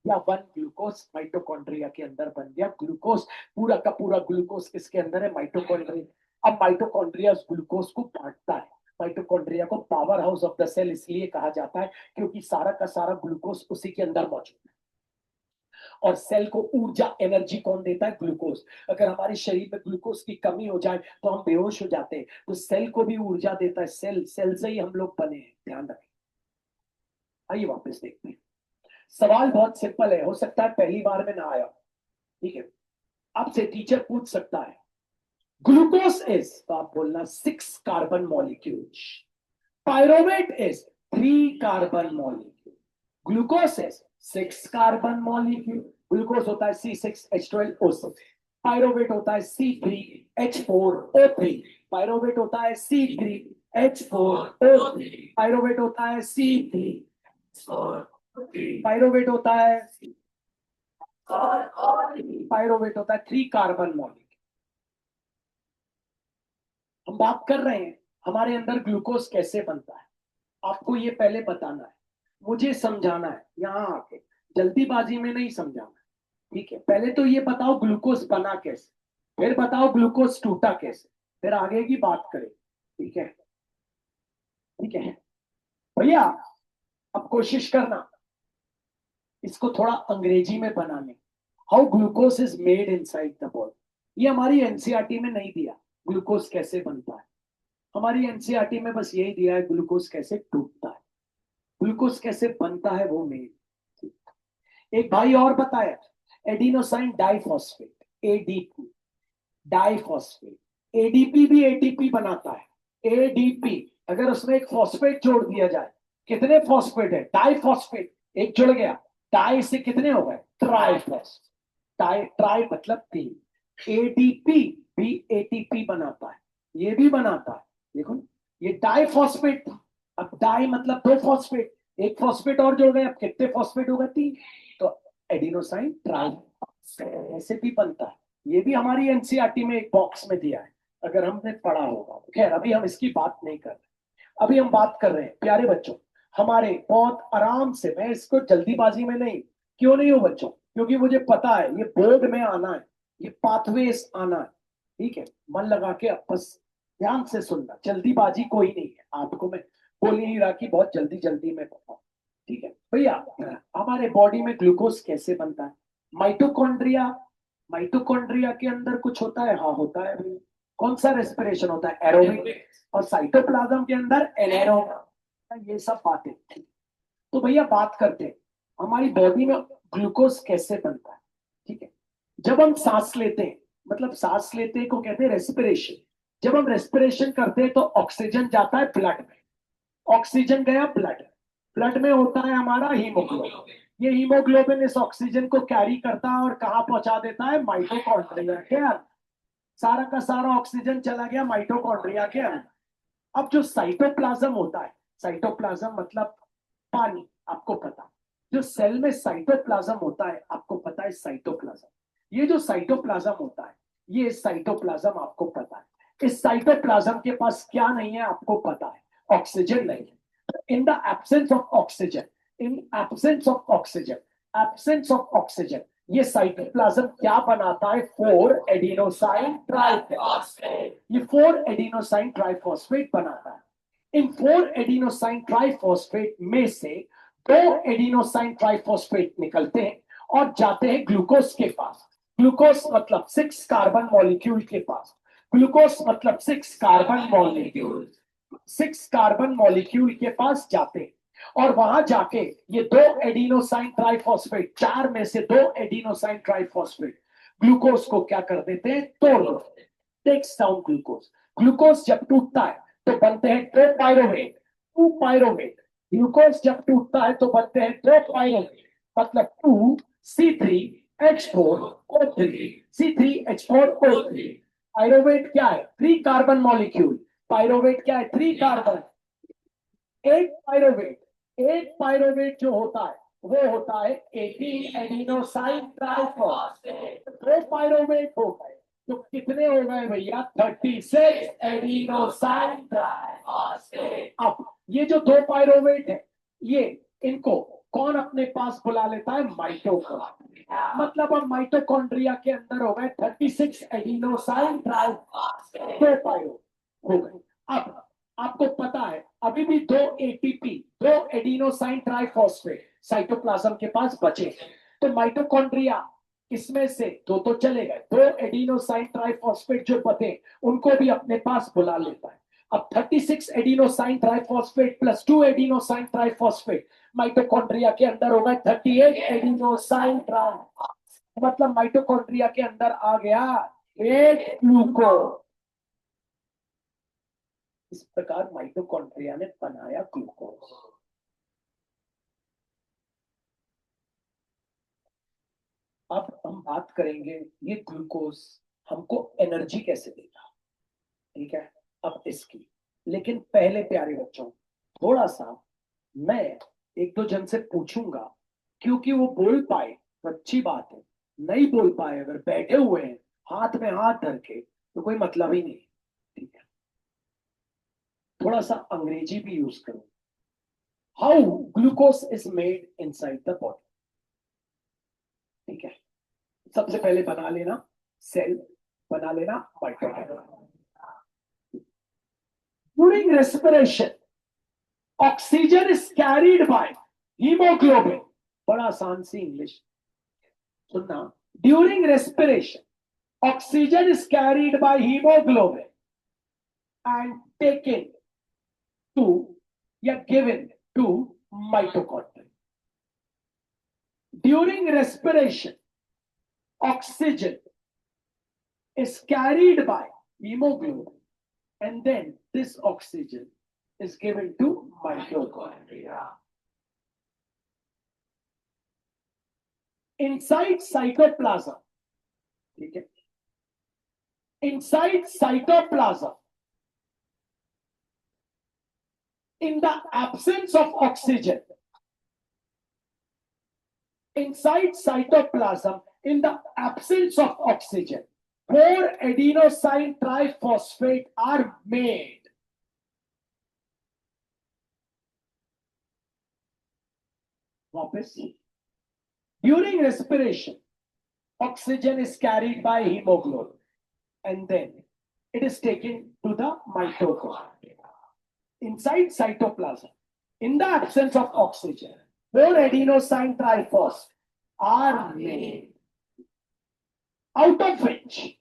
या 1 ग्लूकोज माइटोकॉन्ड्रिया के अंदर बन गया ग्लूकोज। पूरा का पूरा ग्लूकोज किसके अंदर है, माइटोकॉन्ड्रिया। अब माइटोकॉन्ड्रिया ग्लूकोज को बांटता है। माइटोकॉन्ड्रिया को power house of the cell इसलिए कहा जाता है क्योंकि सारा का सारा ग्लूकोज उसी के अंदर मौजूद है। और सेल को ऊर्जा, एनर्जी कौन देता है, ग्लूकोज। अगर हमारे शरीर में ग्लूकोज की कमी हो जाए तो हम बेहोश हो जाते हैं, तो सेल को भी ऊर्जा देता है। सेल, सेल से ही हम लोग बने हैं, ध्यान रखें। आइए वापस देखते हैं। सवाल बहुत सिंपल है, हो सकता है पहली बार में ना आया, ठीक है, आपसे टीचर पूछ सकता है ग्लूकोज इज, तो आप बोलना 6 carbon molecules, pyruvate is 3 carbon molecule, glucose is 6 carbon molecule, glucose होता है C6H12O6। पायरोवेट होता है C3H4O3, पायरोवेट होता है C3H4O3, पायरोवेट होता है C3, पायरोवेट होता है पायरोवेट होता है 3 कार्बन मॉलिक्यूल। हम बात कर रहे हैं हमारे अंदर ग्लूकोज कैसे बनता है, आपको ये पहले बताना है, मुझे समझाना है, यहां आके जल्दीबाजी में नहीं समझाना, ठीक है। पहले तो ये बताओ ग्लूकोज बना कैसे, फिर बताओ ग्लूकोज टूटा कैसे, फिर आगे की बात करें, ठीक है। ठीक है भैया, अब कोशिश करना इसको थोड़ा अंग्रेजी में बनाने, how glucose is made inside the body. ये हमारी एनसीईआरटी में नहीं दिया ग्लूकोज कैसे बनता है, हमारी एनसीईआरटी में बस यही दिया है ग्लूकोज कैसे टूटता है, ग्लूकोज कैसे बनता है वो मेन। एक भाई और बताया adenosine diphosphate ADP, diphosphate, ADP भी एटीपी बनाता है, एडीपी अगर उसमें एक फॉस्फेट जोड़ दिया जाए, कितने फॉस्फेट है, डाइफॉस्फेट, एक जुड़ गया, डाई से कितने हो गए, ट्राइफॉस्फेट, ट्राई ट्राई मतलब 3, एडीपी भी एटीपी बनाता है, ये भी बनाता है, देखो ये डाइफॉस्फेट था, अब डाई मतलब 2 फॉस्फेट, एक फॉस्फेट और जोड़ गए, अब कितने फॉस्फेट होगा, 3, तो एडिनोसाइन ट्राई ऐसे भी बनता है, ये भी हमारी एनसीईआरटी में एक बॉक्स में दिया है, अगर हमने पढ़ा होगा। खैर अभी हम इसकी बात नहीं कर रहे, अभी हम बात कर रहे हैं प्यारे बच्चों, हमारे बहुत आराम से, मैं इसको जल्दीबाजी में नहीं, क्यों नहीं हो बच्चों, क्योंकि मुझे पता है ये बोर्ड में आना है, ये पाथवेज आना है, ठीक है। मन लगा के अब बस ध्यान से सुनना, जल्दीबाजी कोई नहीं है, आपको मैं बोल ही नहीं रहा कि बहुत जल्दी जल्दी में बताऊं, ठीक है भैया। हमारे बॉडी में ग्लूकोज कैसे बनता है, माइटोकॉन्ड्रिया, माइटोकॉन्ड्रिया के अंदर कुछ होता है, हाँ होता है भैया, कौन सा रेस्पिरेशन होता है, एरोबिक, और साइटोप्लाज्म के अंदर एनारोबिक, ये सब बातें। तो भैया बात करते हैं हमारी बॉडी में ग्लूकोज कैसे बनता है, ठीक है। जब हम सांस लेते हैं, मतलब सांस लेते हैं को कहते हैं रेस्पिरेशन, जब हम रेस्पिरेशन करते हैं तो ऑक्सीजन जाता है ब्लड में, ऑक्सीजन गया ब्लड, ब्लड में होता है हमारा हीमोग्लोबिन, ये हीमोग्लोबिन इस ऑक्सीजन को कैरी करता है और कहाँ पहुंचा देता है, माइटोकॉन्ड्रिया के अंदर, सारा का सारा ऑक्सीजन चला गया माइटोकॉन्ड्रिया के अंदर। अब जो साइटोप्लाज्म होता है, साइटोप्लाज्म मतलब पानी, आपको पता, जो सेल में साइटोप्लाज्म होता है आपको पता है, साइटोप्लाज्म, ये जो साइटोप्लाज्म होता है, ये साइटोप्लाज्म आपको पता है, इस साइटोप्लाज्म के पास क्या नहीं है आपको पता है, ऑक्सीजन नहीं है। इन the absence of oxygen, in absence of oxygen, absence of oxygen, ये साइटोप्लाज्म क्या बनाता है, 4 एडिनोसाइन ट्राइफॉस्फेट, ये 4 एडिनोसाइन ट्राइफॉस्फेट बनाता है। इन 4 एडिनोसाइन ट्राइफॉस्फेट में से 2 एडिनोसाइन ट्राइफॉस्फेट निकलते हैं और जाते हैं ग्लूकोज के पास, ग्लूकोज मतलब 6 कार्बन मॉलिक्यूल के पास, ग्लूकोज मतलब 6 कार्बन मॉलिक्यूल, 6 कार्बन मॉलिक्यूल के पास जाते हैं, और वहां जाके ये 2 एडिनोसाइन ट्राइफॉस्फेट, 4 में से 2 एडिनोसाइन ट्राइफॉस्फेट ग्लूकोज को क्या कर देते हैं, तोड़ देते हैं, टेक्स डाउन ग्लूकोज, ग्लूकोज जब टूटता है तो बनते हैं 2 पायरोवेट, 2 पायरोवेट, ग्लूकोज जब टूटता है तो बनते हैं 2 पायरोवेट, मतलब 2C3H4O3, C3H4O3, पायरोवेट क्या है, 3 कार्बन मॉलिक्यूल, पायरोवेट क्या है, 3 कार्बन, एक पायरोवेट जो होता है वो होता है 18 एडिनोसाइन ट्राइफॉस्फेट, 2 पायरोवेट हो गए तो कितने हो गए भैया, 36 एडिनोसाइन ट्राइफॉस्फेट। अब ये जो 2 पायरोवेट है, ये इनको कौन अपने पास बुला लेता है, माइटोकॉन्ड्रिया, मतलब अब माइटोकॉन्ड्रिया के अंदर हो गए 36 एडिनोसाइन ट्राइफॉस्फेट, 2 पायरो हो गए। अब आपको पता है अभी भी 2 एटीपी, 2 एडिनोसाइन ट्राइफॉस्फेट साइटोप्लाज्म के पास बचे, तो माइटोकॉन्ड्रिया इसमें से 2 तो चले गए, 2 एडिनोसाइन ट्राइफॉस्फेट जो बचे उनको भी अपने पास बुला लेता है। अब 36 adenosine triphosphate plus 2 adenosine triphosphate mitochondria के अंदर हो गए 38 एडिनोसाइन ट्राइफॉस्फेट, मतलब माइटोकॉन्ड्रिया के अंदर आ गया एक ग्लूकोज। इस प्रकार माइटोकॉन्ड्रिया ने बनाया ग्लूकोज। अब हम बात करेंगे ये ग्लूकोज हमको एनर्जी कैसे देगा, ठीक है, अब इसकी। लेकिन पहले प्यारे बच्चों, थोड़ा सा मैं एक दो जन से पूछूंगा, क्योंकि वो बोल पाए तो अच्छी बात है, नहीं बोल पाए अगर बैठे हुए हैं हाथ में हाथ धर के तो कोई मतलब ही नहीं, ठीक है। थोड़ा सा अंग्रेजी भी यूज करूं। How glucose is made inside the body, ठीक है। सबसे पहले बना लेना सेल, बना लेना mitochondria. During respiration oxygen is carried by haemoglobin, बड़ा आसान सी इंग्लिश सुनना। During respiration oxygen is carried by haemoglobin and taken to या given to mitochondria. During respiration, oxygen is carried by hemoglobin, and then this oxygen is given to mitochondria. Inside cytoplasm, ठीक है, inside cytoplasm, in the absence of oxygen, inside cytoplasm, in the absence of oxygen, 4 adenosine triphosphate are made. वापस, during respiration, oxygen is carried by hemoglobin, and then it is taken to the mitochondria. Inside cytoplasm, in the absence of oxygen, 4 adenosine triphosphate are made, out of which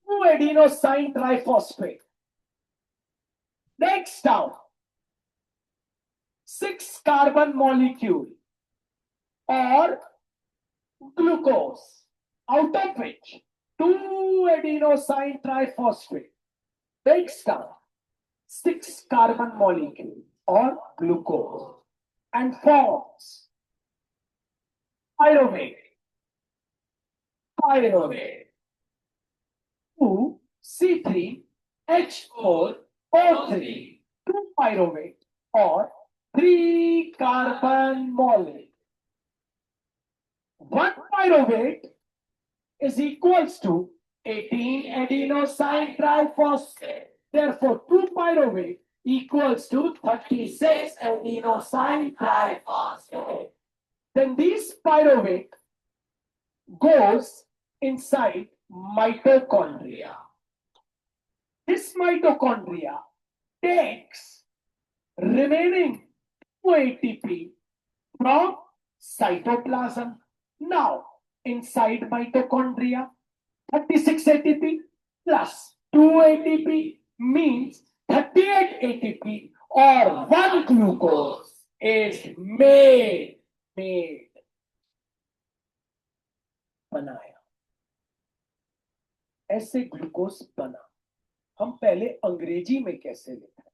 2 adenosine triphosphate breaks down 6 carbon molecule or glucose, out of which 2 adenosine triphosphate breaks down 6 carbon molecule or glucose and forms pyruvate, pyruvate 2C3H4O3, 2 pyruvate or 3 carbon molecule. 1 pyruvate is equals to 18 adenosine triphosphate. Therefore, 2 pyruvate equals to 36 adenosine triphosphate. Then this pyruvate goes inside mitochondria. This mitochondria takes remaining 2 ATP from cytoplasm. Now, inside mitochondria, 36 ATP plus 2 ATP means 38 ATP or 1 glucose is made. बनाया, ऐसे glucose बना। हम पहले अंग्रेजी में कैसे लिखते हैं,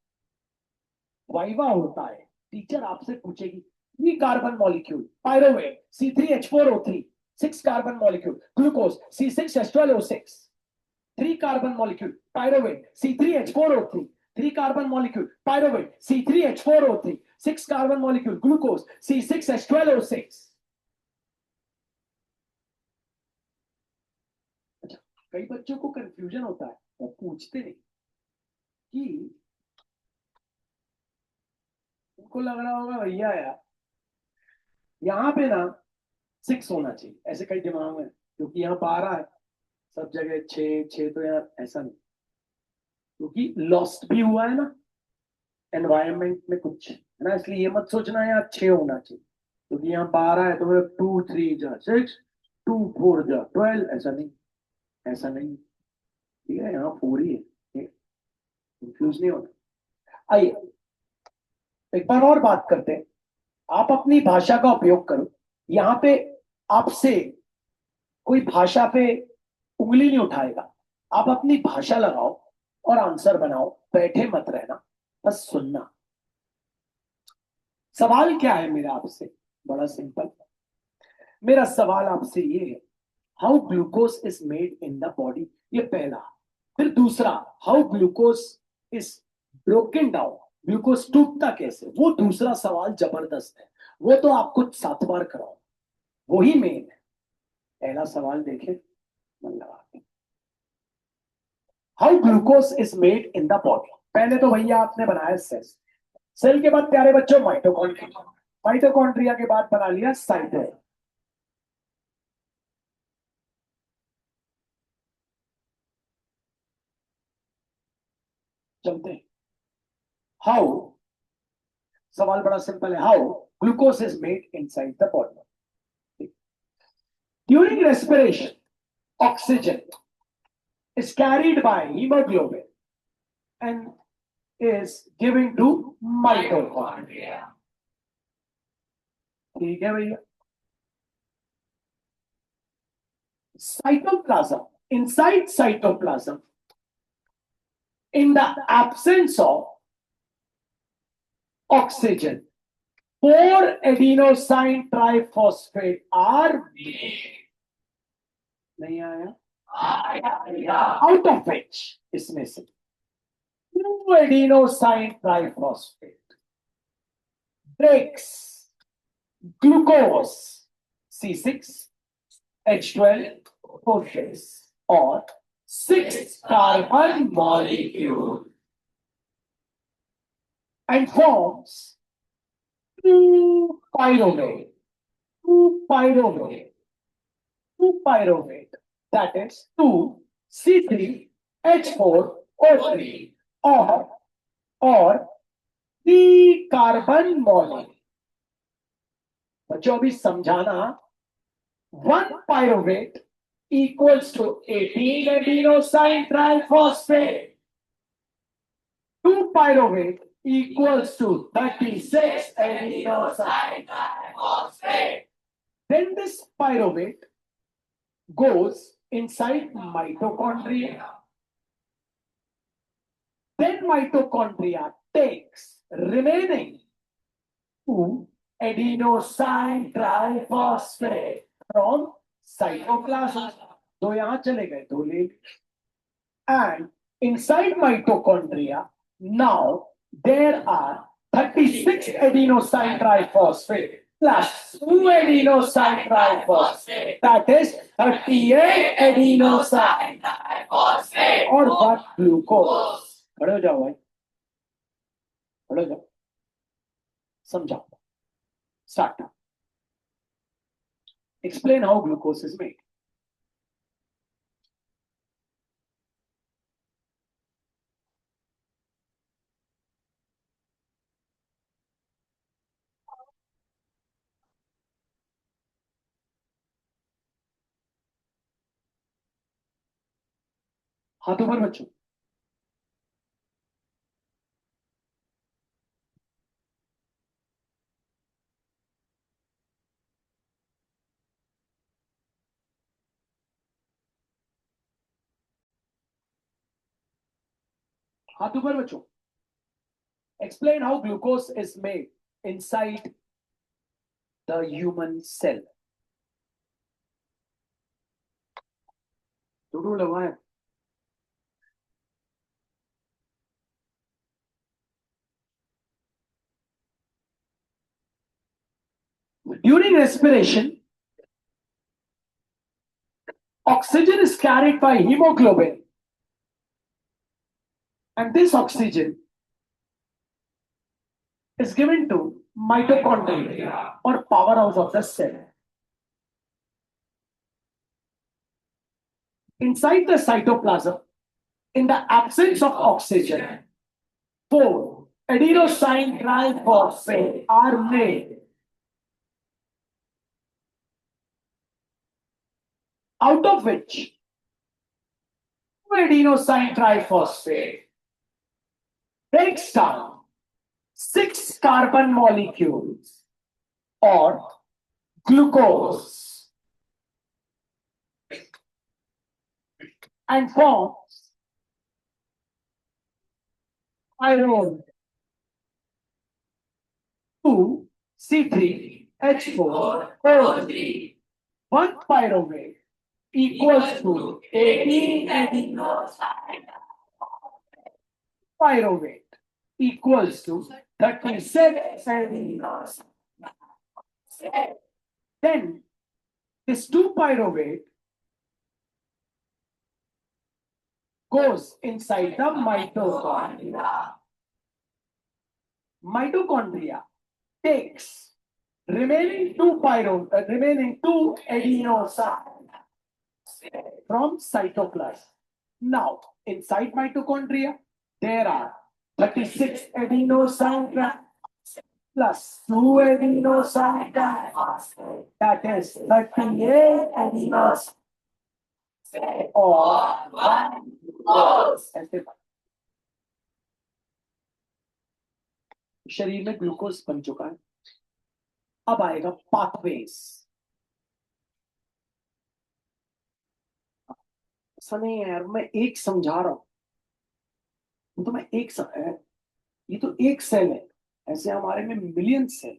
वाइवा होता है, टीचर आपसे पूछेगी 3 carbon molecule pyruvate C3H4O3, 6 carbon molecule glucose C6H12O6, 3 carbon molecule pyruvate C3H4O3, 3 carbon molecule pyruvate C3H4O3, 6 carbon molecule glucose C6H12O6। कई बच्चों को कंफ्यूजन होता है, वो पूछते नहीं कि उनको लग रहा होगा भैया यार यहाँ पे ना 6 होना चाहिए, ऐसे कई दिमाग में, क्योंकि यहाँ 12 है, सब जगह 6 तो यार ऐसा नहीं, क्योंकि लॉस्ट भी हुआ है ना एनवायरनमेंट में कुछ, है ना, इसलिए ये मत सोचना यार 6 होना चाहिए, क्योंकि यहाँ 12 है तो 2 3 जा 6, 2 4 जा 12, ऐसा नहीं, ऐसा नहीं, ठीक है, यहाँ 4 ही है, कंफ्यूज नहीं होना। आइए एक बार और बात करते हैं, आप अपनी भाषा का उपयोग करो, यहाँ पे आपसे कोई भाषा पे उंगली नहीं उठाएगा, आप अपनी भाषा लगाओ और आंसर बनाओ, बैठे मत रहना, बस सुनना। सवाल क्या है मेरा आपसे, बड़ा सिंपल, मेरा सवाल आपसे ये है, how glucose is made in the body, ये पहला। फिर दूसरा, how glucose is broken down, glucose टूटता कैसे, वो दूसरा सवाल जबरदस्त है, वो तो आपको 7 बार कराओ, वही मेन है। पहला सवाल देखें, मन लगा के, how glucose is made in the body. पहले तो भैया आपने बनाया सेल, सेल के बाद प्यारे बच्चों माइटोकॉन्ड्रिया, माइटोकॉन्ड्रिया के बाद बना लिया साइटो। चलते हैं, हाउ, सवाल बड़ा सिंपल है, how glucose is made inside the body. During respiration oxygen is carried by hemoglobin and is given to mitochondria। ठीक है भैया। Cytoplasm, inside cytoplasm, in the absence of oxygen, 4 adenosine triphosphate are made। नहीं आया, out of which, इसमें से 2 adenosine triphosphate breaks glucose C6H12 और 6 carbon molecule and forms 2 pyruvate, 2 pyruvate, that is 2C3H4O3 और 3 carbon molecule। बच्चों अभी समझाना, 1 pyruvate equals to 18 adenosine triphosphate, 2 pyruvate equals to 36 adenosine triphosphate. Then this pyruvate goes inside mitochondria. Then mitochondria takes remaining 2 adenosine triphosphate from cytoplasm। दो यहां चले गए, दो ले, and inside mitochondria now there are 36 adenosine triphosphate plus 2 adenosine triphosphate, that is 38 adenosine triphosphate और what, glucose। खड़े हो जाओ भाई, खड़े हो जाओ, समझाओ, start now, explain how glucose is made। हाथों पर बच्चों, हाथ ऊपर बच्चों, explain how glucose is made inside the human cell। दोनों लगाए, during respiration oxygen is carried by hemoglobin and this oxygen is given to mitochondria or powerhouse of the cell। Inside the cytoplasm, in the absence of oxygen, 4 adenosine triphosphate are made, out of which 2 adenosine triphosphate breaks down 6 carbon molecules or glucose and forms iron 2C3H4O3 1 pyruvate equals to 18 pyruvate equals to 36 aminoacids. Then this 2 pyruvate goes inside the mitochondria. Mitochondria takes remaining 2 adenosine from cytoplasm. Now, inside mitochondria, there are 36 adenosine plus 2 adenosine, that is 38 adenosine, or 1 ऐसे शरीर में glucose बन चुका है। अब आएगा pathways. ऐसा नहीं है यार, मैं एक समझा रहा हूं, तो मैं ये तो एक सेल है, ऐसे हमारे में मिलियन सेल।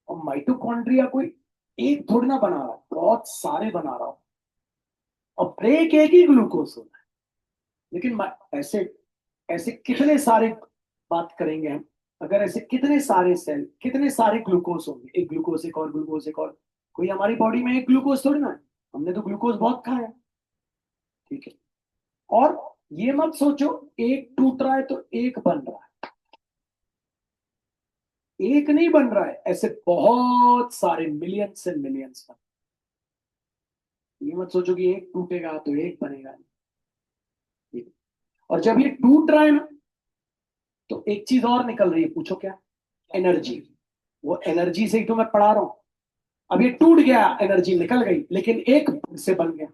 और माइटोकॉन्ड्रिया कोई एक थोड़ी ना बना रहा, बहुत सारे बना रहा हूं, और ब्रेक एक ही ग्लूकोज होना है। लेकिन ऐसे ऐसे कितने सारे बात करेंगे हम, अगर ऐसे कितने सारे सेल, कितने सारे ग्लूकोज होंगे, एक ग्लूकोज एक और ग्लूकोज एक और। कोई हमारी बॉडी में एक ग्लूकोज थोड़ी ना है, हमने तो ग्लूकोज बहुत खाया, ठीक है। और ये मत सोचो एक टूट रहा है तो एक बन रहा है, एक नहीं बन रहा है, ऐसे बहुत सारे मिलियंस एंड मिलियंस बन। ये मत सोचो कि एक टूटेगा तो एक बनेगा, और जब ये टूट रहा है ना, तो एक चीज और निकल रही है, पूछो क्या? एनर्जी। वो एनर्जी से ही तो मैं पढ़ा रहा हूं। अब ये टूट गया, एनर्जी निकल गई, लेकिन एक से बन गया।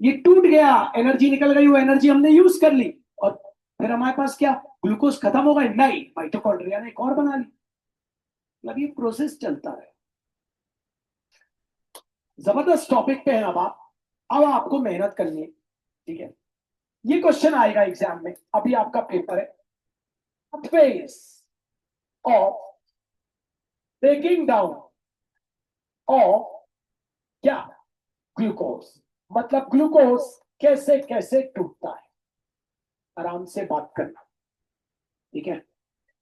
ये टूट गया, एनर्जी निकल गई, वो एनर्जी हमने यूज कर ली, और फिर हमारे पास क्या, ग्लूकोज खत्म हो गए? नहीं, माइटोकॉन्ड्रिया ने एक और बना ली। मतलब ये प्रोसेस चलता है। जबरदस्त टॉपिक पे है। अब आपको मेहनत करनी है, ठीक है। ये क्वेश्चन आएगा एग्जाम में, अभी आपका पेपर है। Phase of breaking down of क्या? ग्लूकोज। मतलब ग्लूकोज कैसे कैसे टूटता है, आराम से बात करना, ठीक है।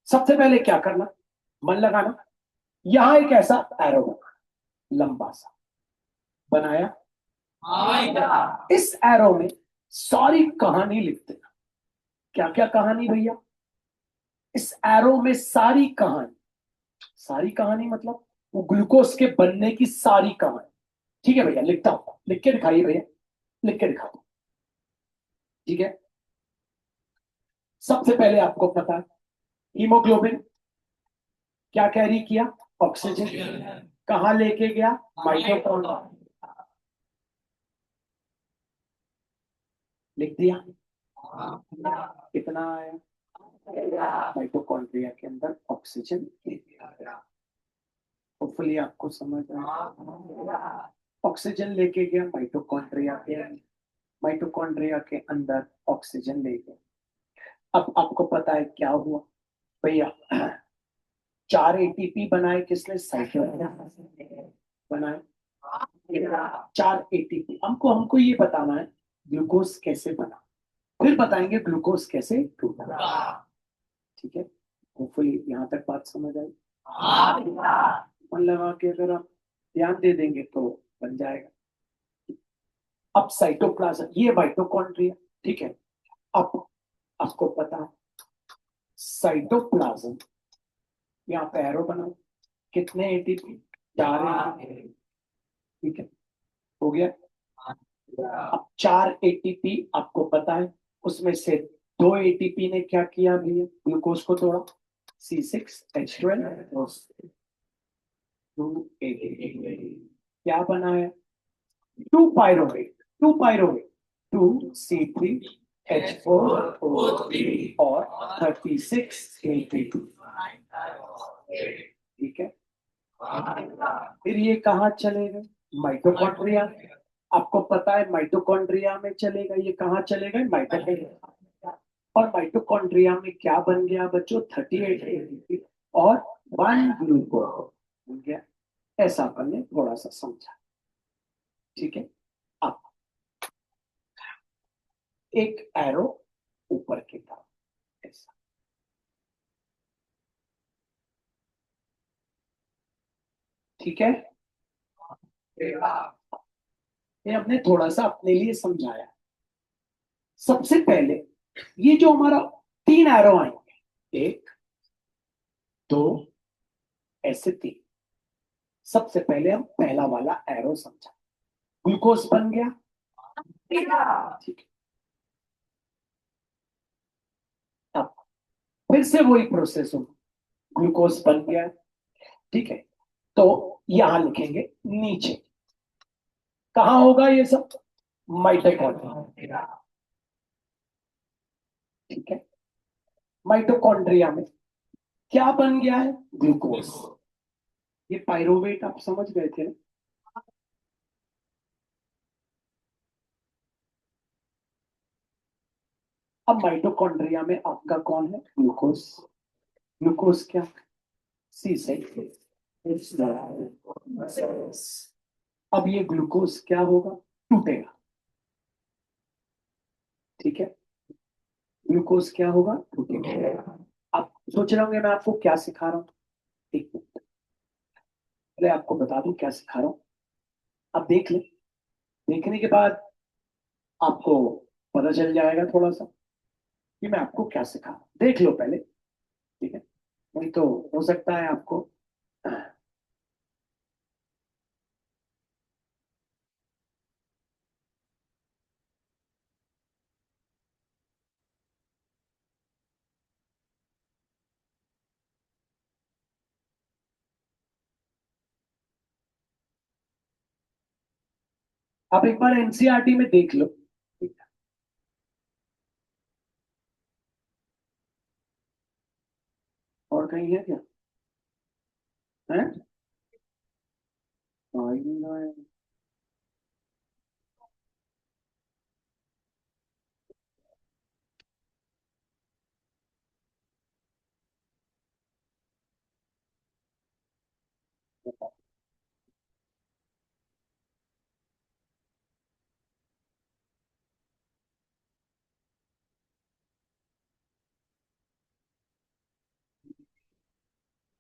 सबसे पहले क्या करना, मन लगाना। यहां एक ऐसा एरो बनाना, लंबा सा बनाया। इस एरो में सारी कहानी लिख देना। क्या क्या कहानी भैया? इस एरो में सारी कहानी। सारी कहानी मतलब वो ग्लूकोज के बनने की सारी कहानी, ठीक है भैया। लिखता हूं, लिख के दिखाइए भैया, लिख के दिखाता हूं, ठीक है। सबसे पहले आपको पता है हीमोग्लोबिन क्या कैरी किया? ऑक्सीजन। कहां लेके गया? माइटोकॉन्ड्रिया। लिख दिया। कितना आया? माइटोकॉन्ड्रिया के अंदर ऑक्सीजन ले गया। होपफुली आपको समझ आया। ऑक्सीजन लेके गया माइटोकॉन्ड्रिया के, माइटोकॉन्ड्रिया के अंदर ऑक्सीजन ले गया। अब आपको पता है क्या हुआ भैया? 4 एटीपी बनाए किसने? साइटोप्लाज्म बनाए। 4 एटीपी। हमको हमको ये बताना है ग्लूकोज कैसे बना, फिर बताएंगे ग्लूकोज कैसे टूटा, ठीक है। होपफुली यहां तक बात समझ आई। मन लगा के अगर आप ध्यान दे देंगे तो बन जाएगा। अब साइटोप्लाज्म, ये माइटोकॉन्ड्रिया, ठीक है। अब आपको पता है साइटोप्लाज्म, यहाँ पे एरो बनाओ। कितने एटीपी? 4 एटीपी, ठीक है, हो गया। अब 4 एटीपी आपको पता है, उसमें से 2 एटीपी ने क्या किया भैया? ग्लूकोज को तोड़ा, C6H12, 2 एटीपी क्या बनाया? 2 पायरोवेट, 2C3H4O3 और 36 एटीपी, ठीक है। फिर ये कहाँ चलेगा? माइटोकॉन्ड्रिया। आपको पता है माइटोकॉन्ड्रिया में चलेगा। ये कहाँ चलेगा? माइटोकॉन्ड्रिया। और माइटोकॉन्ड्रिया में क्या बन गया बच्चों? 38 एटीपी और 1 ग्लूकोज बन गया। ऐसा अपन ने थोड़ा सा समझा। ठीक है, अब एक एरो ऊपर की तरफ ऐसा। ठीक है, ये हमने थोड़ा सा अपने लिए समझाया। सबसे पहले ये जो हमारा तीन एरो आएंगे, एक दो ऐसे तीन, सबसे पहले हम पहला वाला एरो समझा। ग्लूकोज बन गया। ठीक है, अब फिर से वही प्रोसेस होगा। ग्लूकोज बन गया। ठीक है, तो यहां लिखेंगे नीचे। कहां होगा ये सब? माइटोकॉन्ड्रिया। ठीक है, माइटोकॉन्ड्रिया में क्या बन गया है? ग्लूकोज। ये पायरोवेट आप समझ गए थे ना? अब माइटोकॉन्ड्रिया में आपका कौन है? ग्लूकोज। ग्लूकोज क्या? सी से अब ये ग्लूकोज क्या होगा? टूटेगा। ठीक है, ग्लूकोज क्या होगा? टूटेगा। आप सोच रहे होंगे मैं आपको क्या सिखा रहा हूँ। एक मिनट, पहले आपको बता दूं क्या सिखा रहा हूँ। अब देख ले, देखने के बाद आपको पता चल जाएगा थोड़ा सा कि मैं आपको क्या सिखा रहा हूँ। देख लो पहले। ठीक है, नहीं तो हो सकता है आपको। आप एक बार एनसीईआरटी में देख लो। और कहीं है क्या? है? हाँ, ये ना है।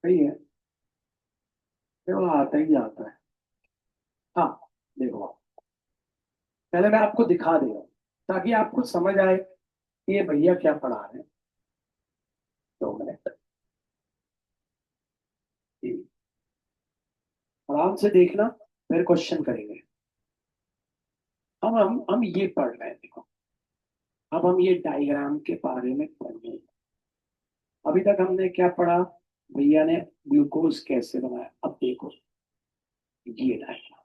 सही है, देखो आता ही आता है। हाँ, देखो पहले मैं आपको दिखा दे रहा हूँ ताकि आपको समझ आए कि ये भैया क्या पढ़ा रहे हैं। 2 मिनट, आराम से देखना, फिर क्वेश्चन करेंगे। हम ये पढ़ रहे हैं, देखो। अब हम ये डायग्राम के बारे में पढ़ेंगे। अभी तक हमने क्या पढ़ा? भैया ने ग्लूकोज कैसे बनाया। अब देखो ये डायग्राम,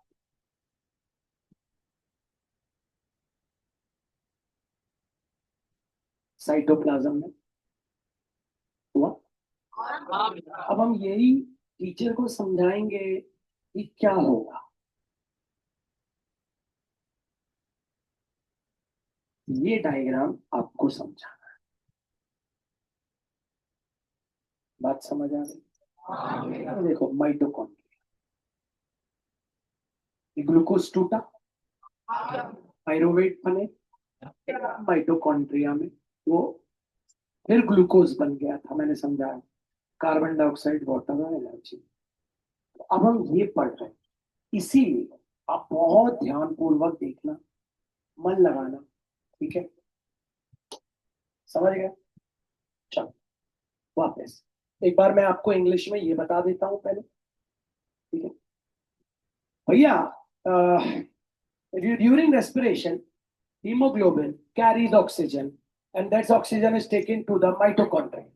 साइटोप्लाज्म में हुआ। अब हम यही टीचर को समझाएंगे कि क्या होगा। ये डायग्राम आपको समझा, बात समझ आ गई? अब देखो माइटोकॉन्ड्रिया, ग्लूकोज टूटा, पायरोवेट बने माइटोकॉन्ड्रिया में। वो फिर ग्लूकोज बन गया था, मैंने समझाया। कार्बन डाइऑक्साइड, वाटर और एनर्जी। अब हम ये पढ़ रहे हैं, इसीलिए आप बहुत ध्यान पूर्वक देखना, मन लगाना। ठीक है, समझ गए? चलो वापस एक बार मैं आपको इंग्लिश में ये बता देता हूँ पहले। ठीक है भैया, during respiration hemoglobin carries oxygen, and that oxygen is taken to the mitochondria.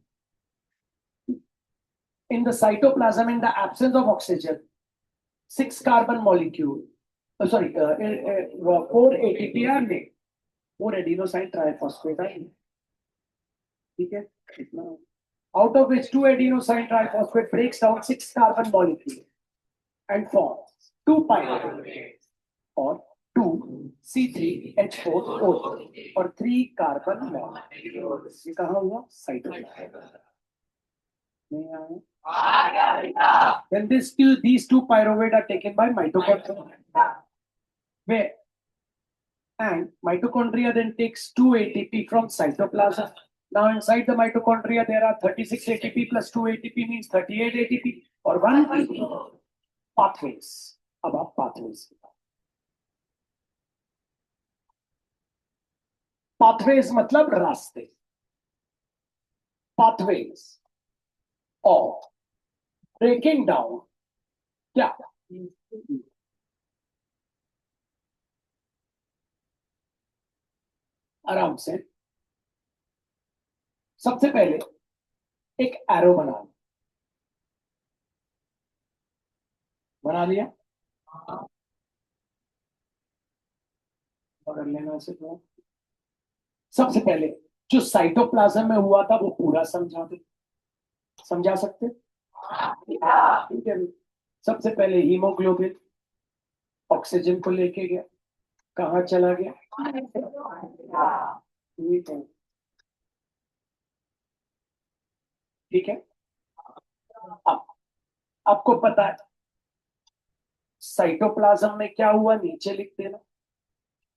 In the cytoplasm, in the absence of oxygen, 6 carbon molecule, four ATP are made, 4 adenosine triphosphate are made. ठीक है, इतना, out of which 2 adenosine triphosphate breaks down 6 carbon molecule and forms 2 pyruvate और 2C3H4O और 3 carbon monomer. ये कहा हुआ? Cytoplasm. नहीं आया। Then these two pyruvate are taken by mitochondria. Where? And mitochondria then takes 2 ATP from cytoplasm. Now inside the mitochondria there are 36 ATP plus 2 ATP means 38 ATP or 1 pathways. अब आप pathways. Pathways मतलब रास्ते. Pathways of breaking down क्या? आराम से सबसे पहले एक एरो बना लिया पकड़ लेना से तो सबसे पहले जो साइटोप्लाज्म में हुआ था वो पूरा समझा सकते ठीक है। सबसे पहले हीमोग्लोबिन ऑक्सीजन को लेके गया, कहाँ चला गया? ठीक है। अब आपको पता है साइटोप्लाज्म में क्या हुआ, नीचे लिख देना।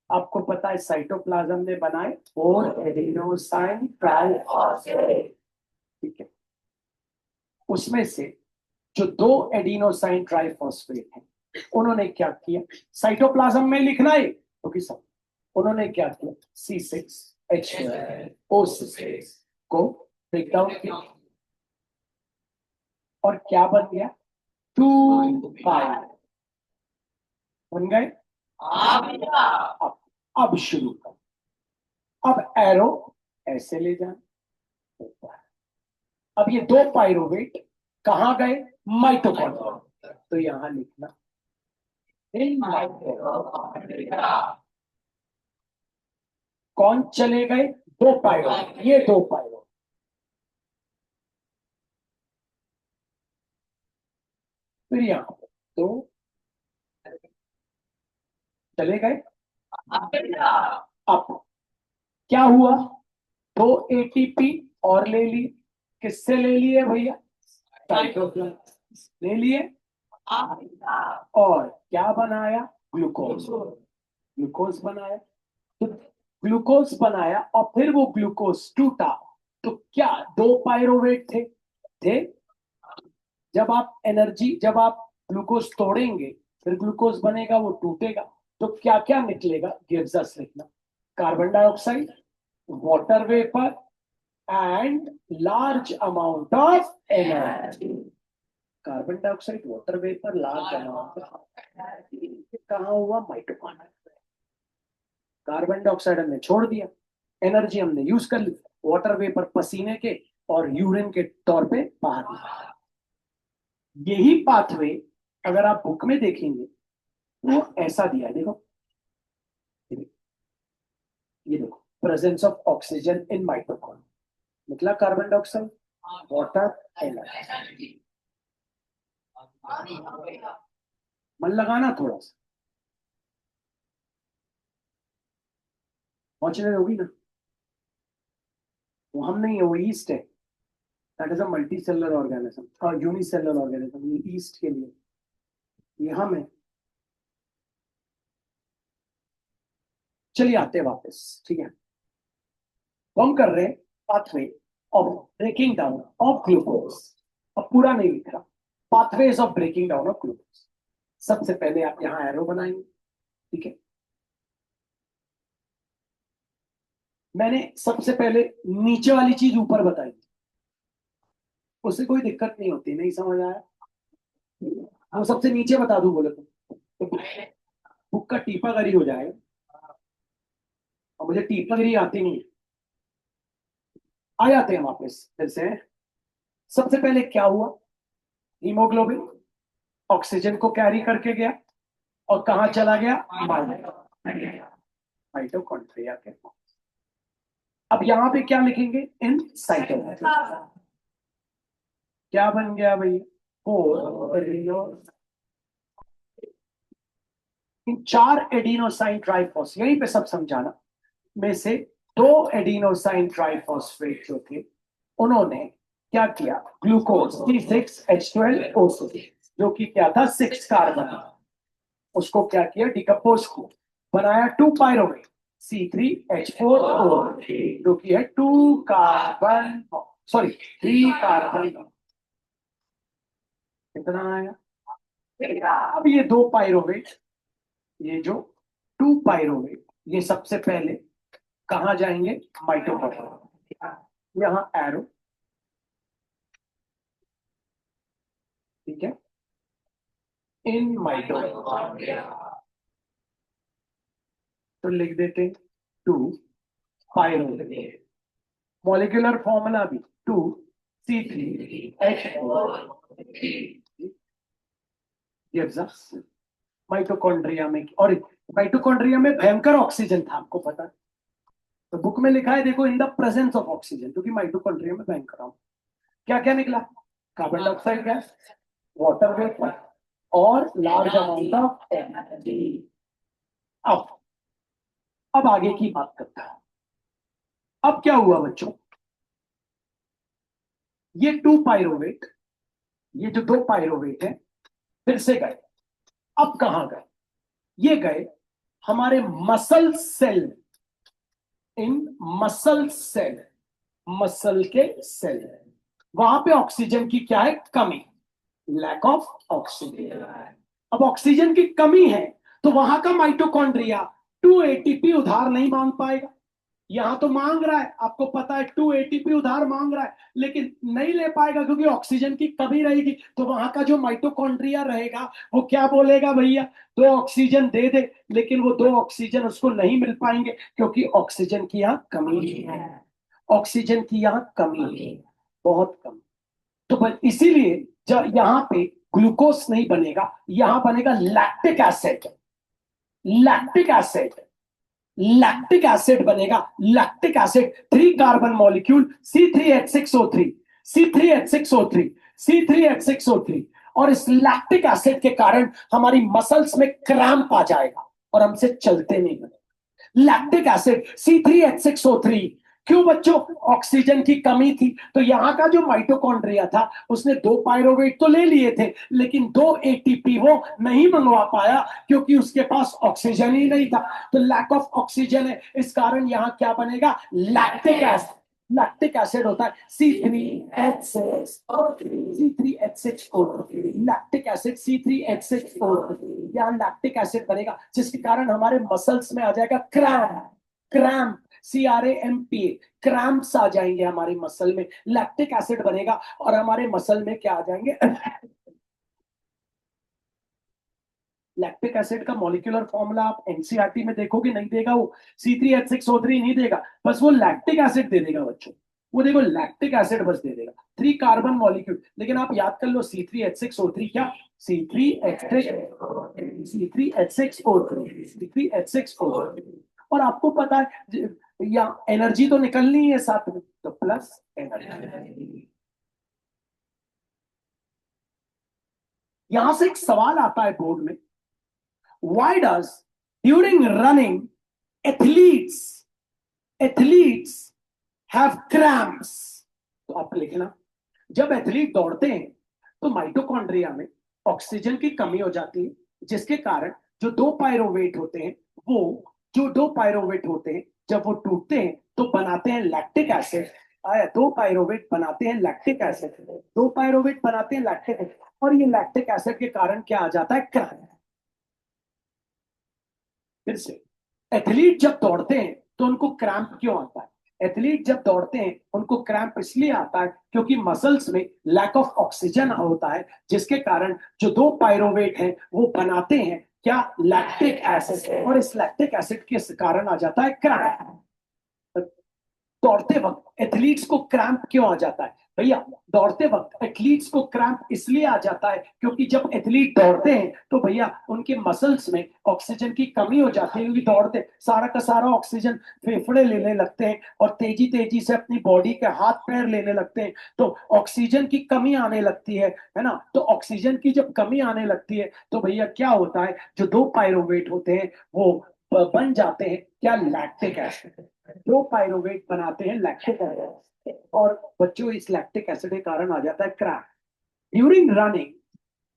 आपको पता है साइटोप्लाज्म ने बनाए 4 एडेनोसाइन ट्राइफॉस्फेट, ठीक है। उसमें से जो 2 एडिनोसाइन ट्राइफॉस्फेट है उन्होंने क्या किया, साइटोप्लाज्म में लिखना है तो किस उन्होंने क्या किया, C6H12O6 को ब्रेक डाउन किया और क्या बन गया, 2 बन गए। अब शुरू कर, अब एरो ऐसे ले जाना। अब ये 2 पायरोवेट कहां गए, माइटोकॉन्ड्रिया, तो यहां लिखना कौन चले गए, 2 पायरोवेट, ये 2 पायरोवेट। फिर यहां पे 2 चले गए। अब क्या हुआ, 2 एटीपी और ले लिए, किससे ले लिए भैया, साइटोप्लाज्म ले लिए और क्या बनाया, ग्लूकोज बनाया। तो ग्लूकोज बनाया और फिर वो ग्लूकोज टूटा तो क्या 2 पायरोवेट थे। जब आप ग्लूकोज तोड़ेंगे फिर ग्लूकोज बनेगा, वो टूटेगा तो क्या क्या निकलेगा, गिव्स अस लिखना, carbon dioxide, water vapour and large amount of energy. Carbon dioxide, water vapour, large amount of energy कहाँ हुआ, माइटोकॉन्ड्रिया। कार्बन डाइऑक्साइड हमने छोड़ दिया, एनर्जी हमने यूज कर ली, वाटर वेपर पसीने के और यूरिन के तौर पे बाहर निकाला। यही पाथवे अगर आप बुक में देखेंगे वो ऐसा दिया है, देखो ये देखो, presence of oxygen in mitochondria, मतलब कार्बन डाइऑक्साइड, वाटर, एनर्जी। मन लगाना थोड़ा सा, पहुंचने होगी ना, वो हम नहीं है, वो ईस्ट है, that is a multi cellular organism और यूनिसेलुलर ऑर्गेनिज्म, ये ईस्ट के लिए, ये हम है। चलिए आते हैं वापस, ठीक है। हम कर रहे हैं pathway of breaking down of glucose. अब पूरा नहीं लिख रहा, pathways of breaking down of glucose. सबसे पहले आप यहां एरो बनाएंगे, ठीक है। मैंने सबसे पहले नीचे वाली चीज ऊपर बताई, उससे कोई दिक्कत नहीं होती, नहीं समझ आया, वो सबसे नीचे बता दूं बोले तो बुक का टीपागरी हो जाएगा और मुझे टीपागरी आती नहीं है। आ जाते हैं वापस फिर से। सबसे पहले क्या हुआ, हीमोग्लोबिन ऑक्सीजन को कैरी करके गया और कहां चला गया, माइटोकॉन्ड्रिया के। अब यहां पे क्या लिखेंगे, इन साइटोप्लाज्म क्या बन गया भाई, 4 इन 4 एडिनोसाइन ट्राइफॉस, यहीं पे सब समझाना, में से 2 एडिनोसाइन ट्राइफॉस्फेट जो थे उन्होंने क्या किया, ग्लूकोज C6H12O6 जो कि क्या था 6 कार्बन, उसको क्या किया, डिकम्पोज को बनाया 2 पायरोवेट C3H4O जो कि है 2 कार्बन, सॉरी 3 कार्बन। कितना आया, अब ये 2 पायरोवेट, ये जो 2 पायरोवेट ये सबसे पहले कहाँ जाएंगे, माइटोकॉन्ड्रिया, यहाँ एरो, ठीक है, इन माइटोकॉन्ड्रिया, तो लिख देते हैं 2 पायरोवेट, मॉलिक्यूलर फॉर्मूला भी 2C3H4 gives us माइटोकॉन्ड्रिया में, और माइटोकॉन्ड्रिया में भयंकर ऑक्सीजन था, आपको पता है, तो बुक में लिखा है देखो, इन द प्रेजेंस ऑफ ऑक्सीजन, क्योंकि माइटोकॉन्ड्रिया में भयंकर हो, क्या क्या निकला, carbon dioxide gas, water vapour और लार्ज अमाउंट ऑफ एनर्जी। अब अब आगे की बात करता है, अब क्या हुआ बच्चों, ये 2 पायरोवेट, ये जो 2 पायरोवेट है फिर से गए, अब कहां गए, ये गए हमारे मसल सेल, इन मसल सेल, मसल के सेल, वहां पे ऑक्सीजन की क्या है, कमी, लैक ऑफ ऑक्सीजन। अब ऑक्सीजन की कमी है तो वहां का माइटोकॉन्ड्रिया 2 ATP उधार नहीं मांग पाएगा, यहां तो मांग रहा है, आपको पता है 2 ATP उधार मांग रहा है, लेकिन नहीं ले पाएगा क्योंकि ऑक्सीजन की कमी रहेगी, तो वहां का जो माइटोकॉन्ड्रिया रहेगा वो क्या बोलेगा, भैया 2 ऑक्सीजन दे दे, लेकिन वो 2 ऑक्सीजन उसको नहीं मिल पाएंगे क्योंकि ऑक्सीजन की यहाँ कमी है, ऑक्सीजन की यहाँ कमी है, बहुत कम, तो बस इसीलिए जब यहाँ पे ग्लूकोज नहीं बनेगा, यहां बनेगा lactic acid, lactic acid, lactic acid बनेगा, lactic acid 3 carbon molecule C3H6O3, C3H6O3, C3H6O3, और इस लैक्टिक एसिड के कारण हमारी मसल्स में क्रैम्प आ जाएगा और हमसे चलते नहीं बने। लैक्टिक एसिड C3H6O3, क्यों बच्चों, ऑक्सीजन की कमी थी, तो यहां का जो माइटोकॉन्ड्रिया था उसने 2 पायरोवेट तो ले लिए थे, लेकिन 2 ATP वो नहीं मंगवा पाया क्योंकि उसके पास ऑक्सीजन ही नहीं था, तो लैक ऑफ ऑक्सीजन है, इस कारण यहां क्या बनेगा, लैक्टिक एसिड, लैक्टिक एसिड होता है C3H6O3, C3H6O3, lactic acid C3H6O3, यहाँ लैक्टिक एसिड बनेगा जिसके कारण हमारे मसल्स में आ जाएगा क्रैम्प, क्रैम्प CRAMP, क्रैम्प्स आ जाएंगे हमारे मसल में, लैक्टिक एसिड बनेगा और हमारे मसल में क्या आ जाएंगे, लैक्टिक एसिड का मॉलिक्यूलर फॉर्मूला आप एनसीईआरटी में देखोगे, नहीं देगा वो, C3H6O3 नहीं देगा, बस वो लैक्टिक एसिड दे देगा बच्चों, वो देखो लैक्टिक एसिड बस दे देगा, 3 कार्बन मॉलिक्यूल, लेकिन आप याद कर लो C3H6O3 क्या, C3H6O3, और आपको पता है या एनर्जी तो निकलनी है साथ में, तो प्लस एनर्जी। यहां से एक सवाल आता है बोर्ड में, why does during running athletes athletes have cramps, तो आप लिखना, जब एथलीट दौड़ते हैं तो माइटोकॉन्ड्रिया में ऑक्सीजन की कमी हो जाती है, जिसके कारण जो 2 पायरोवेट होते हैं, वो जो 2 पायरोवेट होते हैं जब वो टूटते हैं तो बनाते हैं लैक्टिक एसिड, आया 2 पायरोवेट बनाते हैं लैक्टिक एसिड, 2 पायरोवेट बनाते हैं लैक्टिक एसिड, और ये लैक्टिक एसिड के कारण क्या आ जाता है, क्रैम्प। फिर से, एथलीट जब दौड़ते हैं तो उनको क्रैम्प क्यों आता है, एथलीट जब दौड़ते हैं उनको क्रैम्प इसलिए आता है क्योंकि मसल्स में लैक ऑफ ऑक्सीजन होता है, जिसके कारण जो 2 पायरोवेट हैं वो बनाते हैं क्या, लैक्टिक एसिड, और इस लैक्टिक एसिड के कारण आ जाता है क्रैम्प। दौड़ते वक्त एथलीट्स को क्रैम्प क्यों आ जाता है, भैया दौड़ते वक्त एथलीट्स को क्रैम्प इसलिए आ जाता है क्योंकि जब एथलीट दौड़ते हैं तो भैया उनके मसल्स में ऑक्सीजन की कमी हो जाती है, क्योंकि दौड़ते सारा का सारा ऑक्सीजन फेफड़े लेने लगते हैं और तेजी तेजी से अपनी बॉडी के हाथ पैर लेने लगते हैं, तो ऑक्सीजन की कमी आने लगती है ना, तो ऑक्सीजन की जब कमी आने लगती है तो भैया क्या होता है, जो 2 पायरोवेट होते हैं वो बन जाते हैं क्या, लैक्टिक एसिड, दो पायरोवेट बनाते हैं लैक्टिक एसिड, और बच्चों इस लैक्टिक एसिड के कारण आ जाता है cramp. During running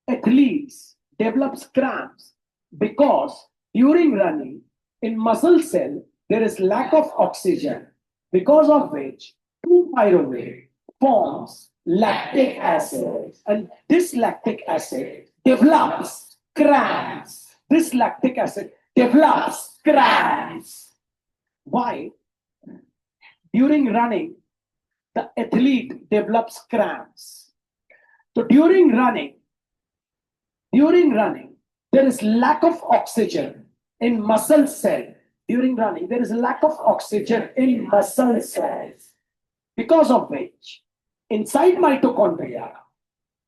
athletes develops cramps because during running in muscle cell there is lack of oxygen, because of which 2-pyruvate forms lactic acid, and this lactic acid develops cramps. This lactic acid develops cramps. Why? During running the athlete develops cramps. So during running, there is lack of oxygen in muscle cell. During running, there is lack of oxygen in muscle cells, because of which inside mitochondria,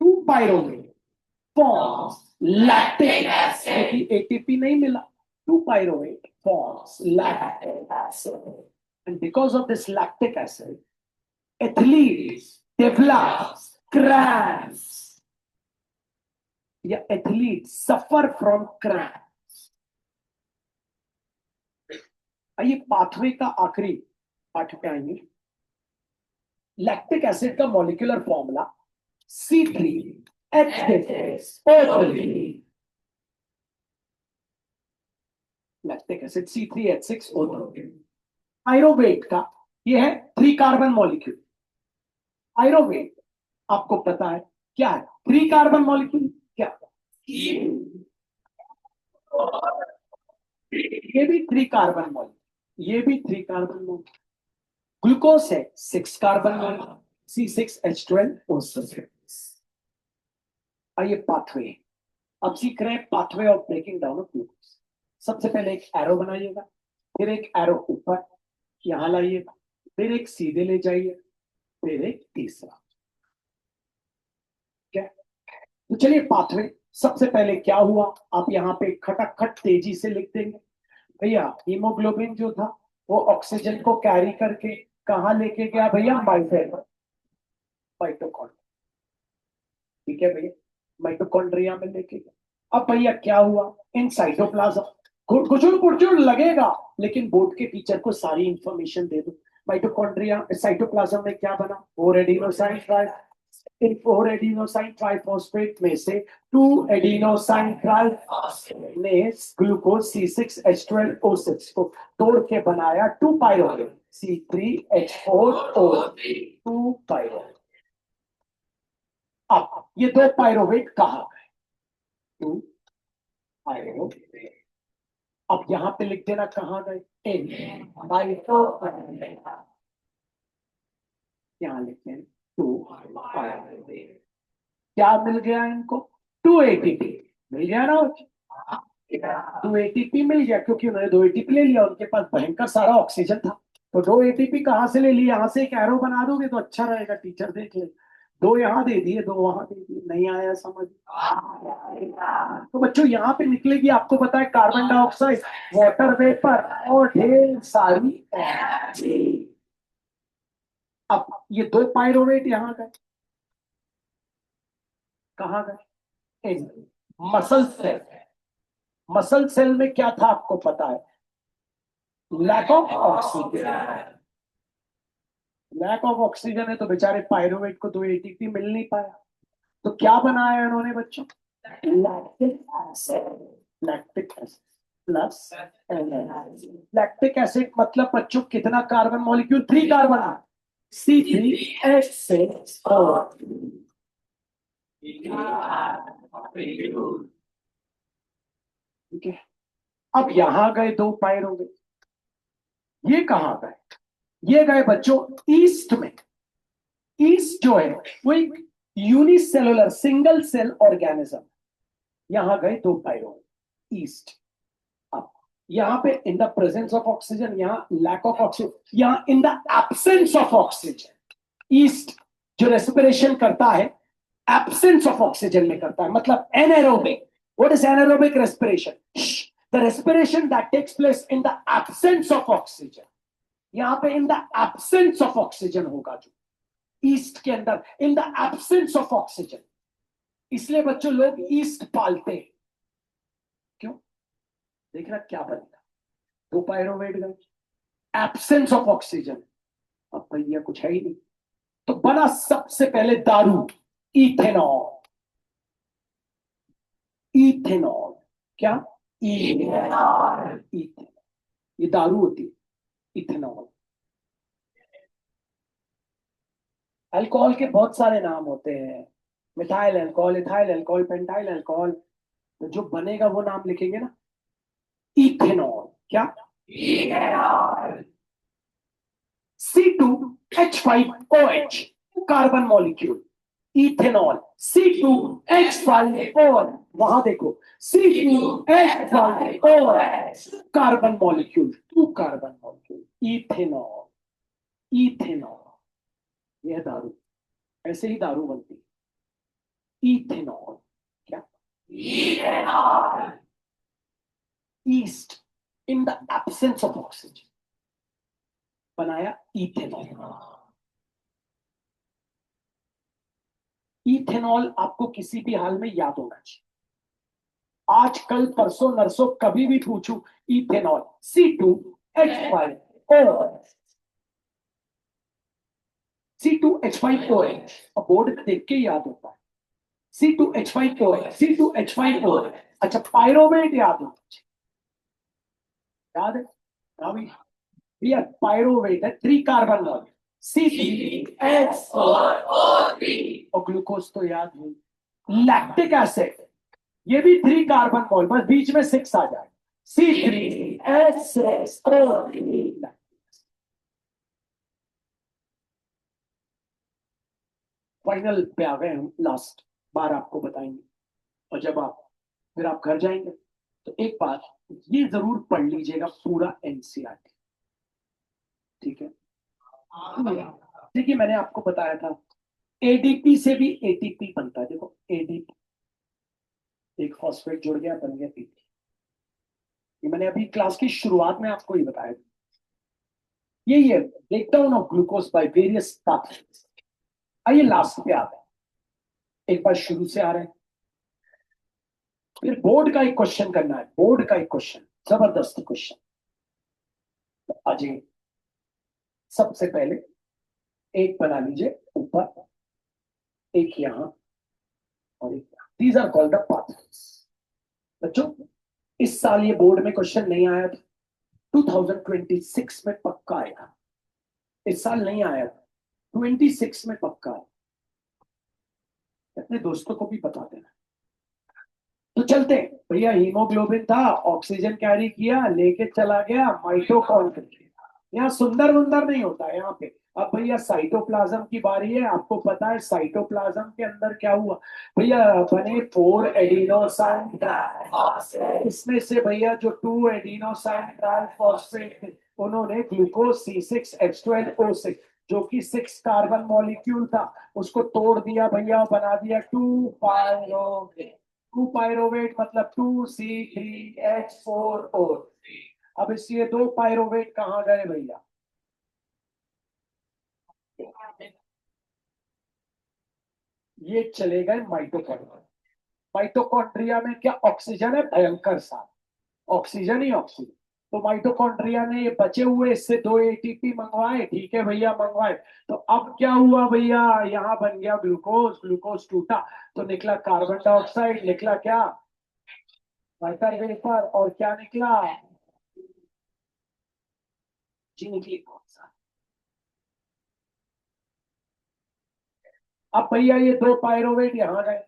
2-pyruvate forms lactic acid. ATP नहीं मिला, 2-pyruvate forms lactic acid, and because of this lactic acid, athletes develop cramps. या athlete suffer from cramp. आइए pathway का आखिरी पाठ पे आएंगे। Lactic acid का molecular formula C3H6O3। Lactic acid C3H6O3। Pyruvate का ये है 3 कार्बन मॉलिक्यूल। पायरोवेट आपको पता है क्या है? 3 कार्बन मॉलिक्यूल। क्या ये भी 3 कार्बन मॉलिक्यूल, ये भी 3 कार्बन मॉलिक्यूल। ग्लूकोज है 6 कार्बन मॉलिक्यूल, C6H12O6। आइए पाथवे, अब सीख रहे हैं pathway of breaking down of glucose. सबसे पहले एक एरो बनाइएगा, फिर एक एरो ऊपर यहां लाइएगा, फिर एक सीधे ले जाइए, फिर एक तीसरा। क्या? तो चलिए पाथवे, सबसे पहले क्या हुआ आप यहाँ पे खटखट तेजी से लिख देंगे। भैया हीमोग्लोबिन जो था वो ऑक्सीजन को कैरी करके कहाँ लेके गया भैया? माइटोकॉन्ड्रिया। ठीक है भैया, माइटोकॉन्ड्रिया में लेके गया। अब भैया क्या हुआ? इन साइटोप्लाज्म, कुचुड़ कुचुड़ लगेगा लेकिन बोर्ड के टीचर को सारी इंफॉर्मेशन दे दो। माइटोकॉन्ड्रिया साइटोप्लाज्म में क्या बना? 4 एडिनोसाइन इन 4 एडिनोसाइन ट्राइफॉस्फेट में से 2 एडिनोसाइन ट्राइफॉस्फेट ने ग्लूकोज C6H12O6 को तोड़ के बनाया 2-पायरोवेट C3H4O3। 2-पायरोवेट। अब ये 2 पायरोवेट कहाँ गए? 2-पायरोवेट। अब यहां पे लिख देना कहाँ गए? In mitochondria. यहां लिखते हैं 2-पायरोवेट। क्या मिल गया इनको? 2 एटीपी मिल गया ना? 2 एटीपी मिल गया क्योंकि उन्होंने 2 एटीपी ले लिया, उनके पास भयंकर सारा ऑक्सीजन था। तो 2 एटीपी कहां से ले लिया? यहां से एक एरो बना दोगे तो अच्छा रहेगा, टीचर देख ले। 2 यहां दे दिए, 2 वहां दे दिए। नहीं आया समझ? तो बच्चों यहाँ पे निकलेगी, आपको पता है, कार्बन डाइऑक्साइड, वाटर वेपर और ढेर सारी एनर्जी। अब ये 2 पायरोवेट यहां गए, कहां गए? In muscle cell. Muscle cell में क्या था आपको पता है? Lack of oxygen. Lack of oxygen है तो बेचारे पायरोवेट को 2 एटीपी मिल नहीं पाया। तो क्या बनाया इन्होंने बच्चों? Lactic acid. Lactic acid plus energy. Lactic acid मतलब बच्चों कितना कार्बन मॉलिक्यूल? 3 carbon, C3H6O3। ठीक है, अब यहां गए 2 पायरोवेट, ये कहां गए? ये गए बच्चों ईस्ट में। ईस्ट जो है वो एक यूनिसेलुलर सिंगल सेल ऑर्गेनिज्म। यहां गए 2 पायरोवेट ईस्ट। अब यहां पे in the presence of oxygen, यहां लैक ऑफ ऑक्सीजन, यहां in the absence of oxygen. Yeast जो रेस्पिरेशन करता है एब्सेंस ऑफ ऑक्सीजन में करता है, मतलब anaerobic. What is anaerobic respiration? The respiration that takes place in the absence of oxygen. यहां पे in the absence of oxygen होगा, जो ईस्ट के अंदर in the absence of oxygen. इसलिए बच्चों लोग ईस्ट पालते हैं। क्यों? देखना क्या बनेगा। 2 पायरोवेट गए, एब्सेंस ऑफ ऑक्सीजन, अब भैया कुछ है ही नहीं, तो बना सबसे पहले दारू, इथेनॉल। इथेनॉल क्या? इथेनॉल। ये दारू होती है इथेनॉल। अल्कोहल के बहुत सारे नाम होते हैं, methyl alcohol, ethyl alcohol, pentyl alcohol, तो जो बनेगा वो नाम लिखेंगे ना, इथेनॉल क्या? Ethanol. C2H5OH carbon molecule, ethanol C2H5OH, वहां देखो C2H5OH carbon molecule, two carbon molecule, ethanol. Ethanol यह दारू, ऐसे ही दारू बनती है, इथेनॉल क्या? Ethanol. Yeast, in the absence of oxygen बनाया इथेनॉल। इथेनॉल आपको किसी भी हाल में याद होना चाहिए, आज कल परसों नरसों कभी भी पूछू, इथेनॉल C2H5OH, C2H5OH, और बोर्ड में देख के याद होता है C2H5OH, C2H5OH। अच्छा, पायरोवेट याद होना चाहिए, याद है? हाँ भैया पायरोवेट है, 3 कार्बन मॉलिक्यूल C3H4O3, और ग्लूकोज तो याद हुई। लैक्टिक एसिड, ये भी 3 कार्बन मॉल, बस बीच में 6 आ जाए, C3H6O3। फाइनल पे आ गए हम, लास्ट बार आपको बताएंगे, और जब आप फिर आप घर जाएंगे तो एक बार ये जरूर पढ़ लीजिएगा पूरा एनसीईआरटी, ठीक है? देखिए मैंने आपको बताया था एडीपी से भी एटीपी बनता है, देखो एडीपी, एक फॉस्फेट जुड़ गया, बन गया पीपी। ये मैंने अभी क्लास की शुरुआत में आपको ये बताया था। यही है breakdown of glucose by various pathways. आइए लास्ट पे आते हैं, एक बार शुरू से आ रहे हैं, फिर बोर्ड का एक क्वेश्चन करना है, बोर्ड का एक क्वेश्चन, जबरदस्त क्वेश्चन। आज सबसे पहले एक बना लीजिए ऊपर, एक यहां और एक यहां, these are called the pathways. बच्चों इस साल ये बोर्ड में क्वेश्चन नहीं आया था, 2026 में पक्का आएगा, इस साल नहीं आया था, 26 में पक्का है, अपने दोस्तों को भी बता देना। तो चलते हैं भैया, हीमोग्लोबिन था, ऑक्सीजन कैरी किया, लेके चला गया माइटोकॉन्ड्रिया। यहाँ सुंदर वुंदर नहीं होता है यहाँ पे। अब भैया साइटोप्लाज्म की बारी है, आपको पता है साइटोप्लाज्म के अंदर क्या हुआ भैया, बने 4 एडिनोसाइन ट्राइफॉस्फेट, इसमें से भैया जो 2 एडिनोसाइन ट्राइफॉस्फेट, उन्होंने ग्लूकोज C6H12O6 जो कि 6 कार्बन मॉलिक्यूल था, उसको तोड़ दिया भैया, बना दिया 2 पायरोवेट। 2 पायरोवेट मतलब 2C3H4O3। अब इसलिए 2 पायरोवेट कहां गए भैया, ये चले गए माइटोकॉन्ड्रिया। माइटोकॉन्ड्रिया में क्या ऑक्सीजन है, भयंकर सा ऑक्सीजन ही ऑक्सीजन। तो माइटोकॉन्ड्रिया ने ये बचे हुए इससे 2 एटीपी मंगवाए, ठीक है भैया मंगवाए, तो अब क्या हुआ भैया, यहाँ बन गया ग्लूकोज, ग्लूकोज टूटा तो निकला कार्बन डाइऑक्साइड, निकला क्या, वाटर वेपर, और क्या निकला, जी निकली कौन सा। अब भैया ये 2 पायरोवेट यहाँ गए,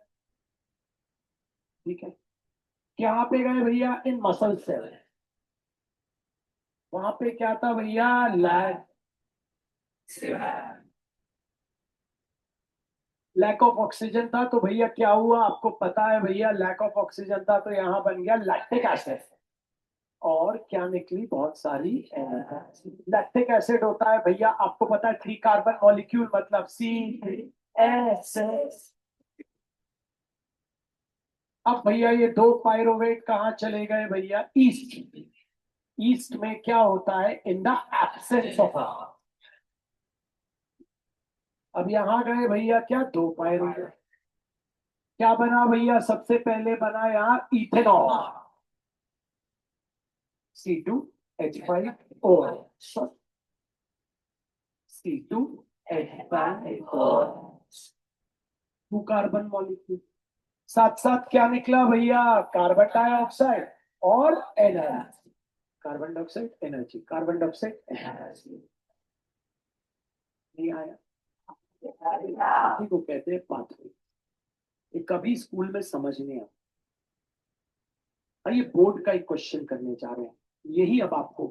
ठीक है, यहाँ पे गए भैया इन मसल सेल, वहां पे क्या था भैया, लैक ऑफ ऑक्सीजन था, तो भैया क्या हुआ आपको पता है भैया, लैक ऑफ ऑक्सीजन था तो यहाँ बन गया लैक्टिक एसिड, और क्या निकली बहुत सारी लैक्टिक एसिड होता है भैया, आपको पता है 3 कार्बन मॉलिक्यूल मतलब C3H6। अब भैया ये 2 पायरोवेट कहाँ चले गए भैया, ईस्ट। ईस्ट में क्या होता है, इन द एब्सेंस ऑफ, अब यहां गए भैया क्या, 2 पायरोवेट, क्या बना भैया, सबसे पहले बना यहाँ ethanol C2H5, OH, C2 two carbon molecule. साथ साथ क्या निकला भैया? कार्बन डाइऑक्साइड और energy. Carbon dioxide energy, carbon dioxide energy. नहीं आया? इसी को कहते हैं पाथवे। ये कभी स्कूल में समझ नहीं आता। ये बोर्ड का एक क्वेश्चन करने जा रहे हैं। यही अब आपको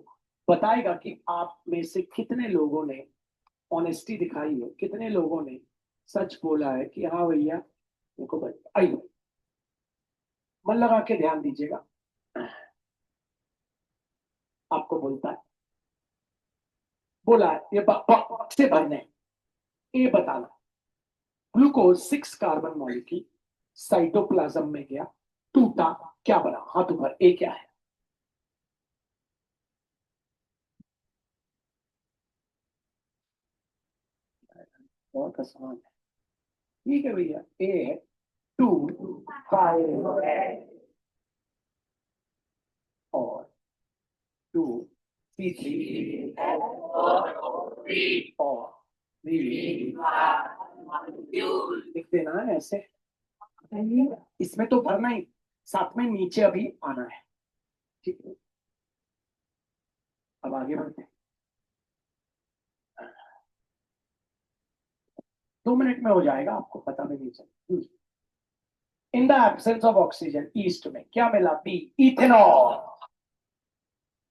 बताएगा कि आप में से कितने लोगों ने ऑनेस्टी दिखाई है, कितने लोगों ने सच बोला है कि हाँ भैया देखो भाई। आइए मन लगा के ध्यान दीजिएगा। आपको बोलता है, बोला है ये से भरने, ये बताना ग्लूकोज 6 कार्बन मॉलिक्यूल साइटोप्लाज्म में गया, टूटा, क्या बना? हाथ ऊपर, ए क्या है? बहुत आसान है। ठीक है भैया, ए है 2 5 और 2 C3 और 3 लिख देना है ऐसे। इसमें तो भरना ही, साथ में नीचे अभी आना है। ठीक है, अब आगे बढ़ते हैं। 2 मिनट में हो जाएगा, आपको पता भी नहीं चलेगा। इन the absence of oxygen east में क्या मिला? बी इथेनॉल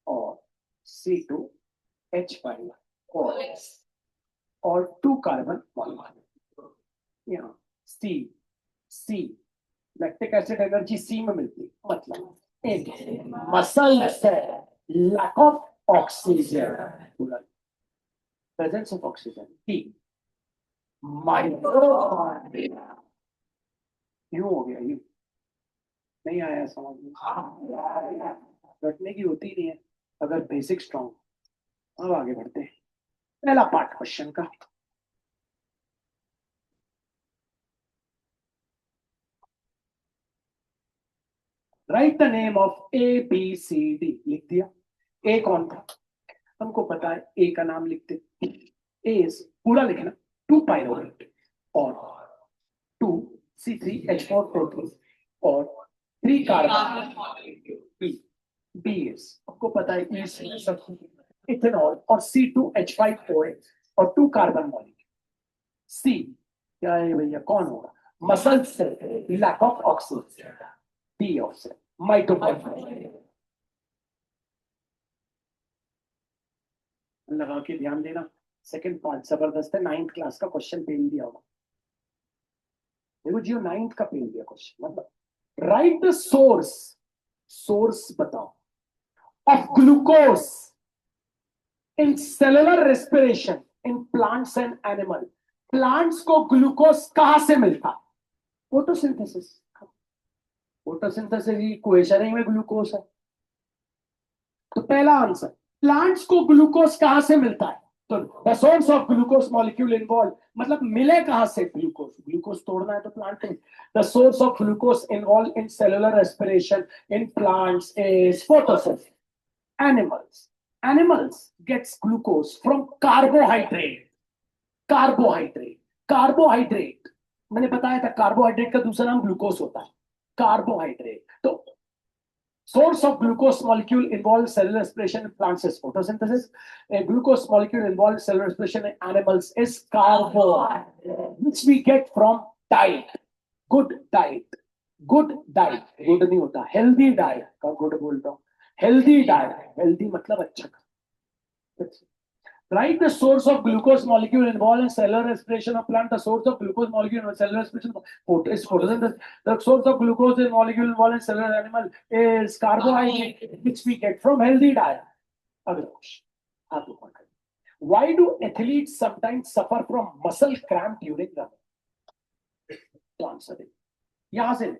और C2H5 और 2 कार्बन मॉलिक्यूल। यहाँ C C lactic acid energy C में मिलती है, मतलब एक मसल से lack of oxygen, presence of oxygen. T mitochondria. यूं हो गया, यूं नहीं आया समझ में? रटने की होती नहीं है अगर बेसिक स्ट्रॉन्ग। अब आगे बढ़ते हैं पहला पार्ट क्वेश्चन का। Right the name of ABCD। लिख दिया। ए कौन था? हमको पता है, ए का नाम लिखते। ए पूरा लिखना, 2 पाइरोवेट और 2 C3H4 और 3 कार्बन। बी बी इज, आपको पता है, इथेनॉल और C2H5OH और 2 कार्बन मॉलिक्यूल। सी क्या है भैया? कौन होगा? मसल से lack of oxygen. D option mitochondria. लगा के ध्यान देना। सेकंड पार्ट जबरदस्त है, 9th क्लास का क्वेश्चन पेल दिया होगा। देखो जियो 9th का पेल दिया क्वेश्चन। मतलब राइट द सोर्स, सोर्स बताओ, of glucose in cellular respiration in plants and animal. Plants को ग्लूकोज कहां से मिलता? फोटोसिंथेसिस। फोटोसिंथेसिस की इक्वेशन ही में ग्लूकोज है। तो पहला आंसर, प्लांट्स को ग्लूकोज कहां से मिलता है? तो the source of glucose molecule involve, मतलब मिले कहां से ग्लूकोज? ग्लूकोज तोड़ना है तो प्लांट में। The source of glucose involve in cellular respiration in plants is photosynthesis. Animals gets glucose from carbohydrate। Carbohydrate, carbohydrate मैंने बताया था, कार्बोहाइड्रेट का दूसरा नाम ग्लूकोज होता है। कार्बोहाइड्रेट। तो source of glucose molecule involves cellular respiration in plants is photosynthesis. A glucose molecule involves cellular respiration in animals is carbohydrate, which we get from diet. Good diet, good diet, good नहीं होता, healthy diet का good बोलता हूँ। healthy diet, healthy मतलब अच्छा। Write the source of glucose molecule involved in cellular respiration of plant. The source of glucose molecule in cellular respiration is photosynthesis. The source of glucose molecule involved in cellular animal is carbohydrate, which we get from healthy diet. Why do athletes sometimes suffer from muscle cramp during running? तो answer है यहां से,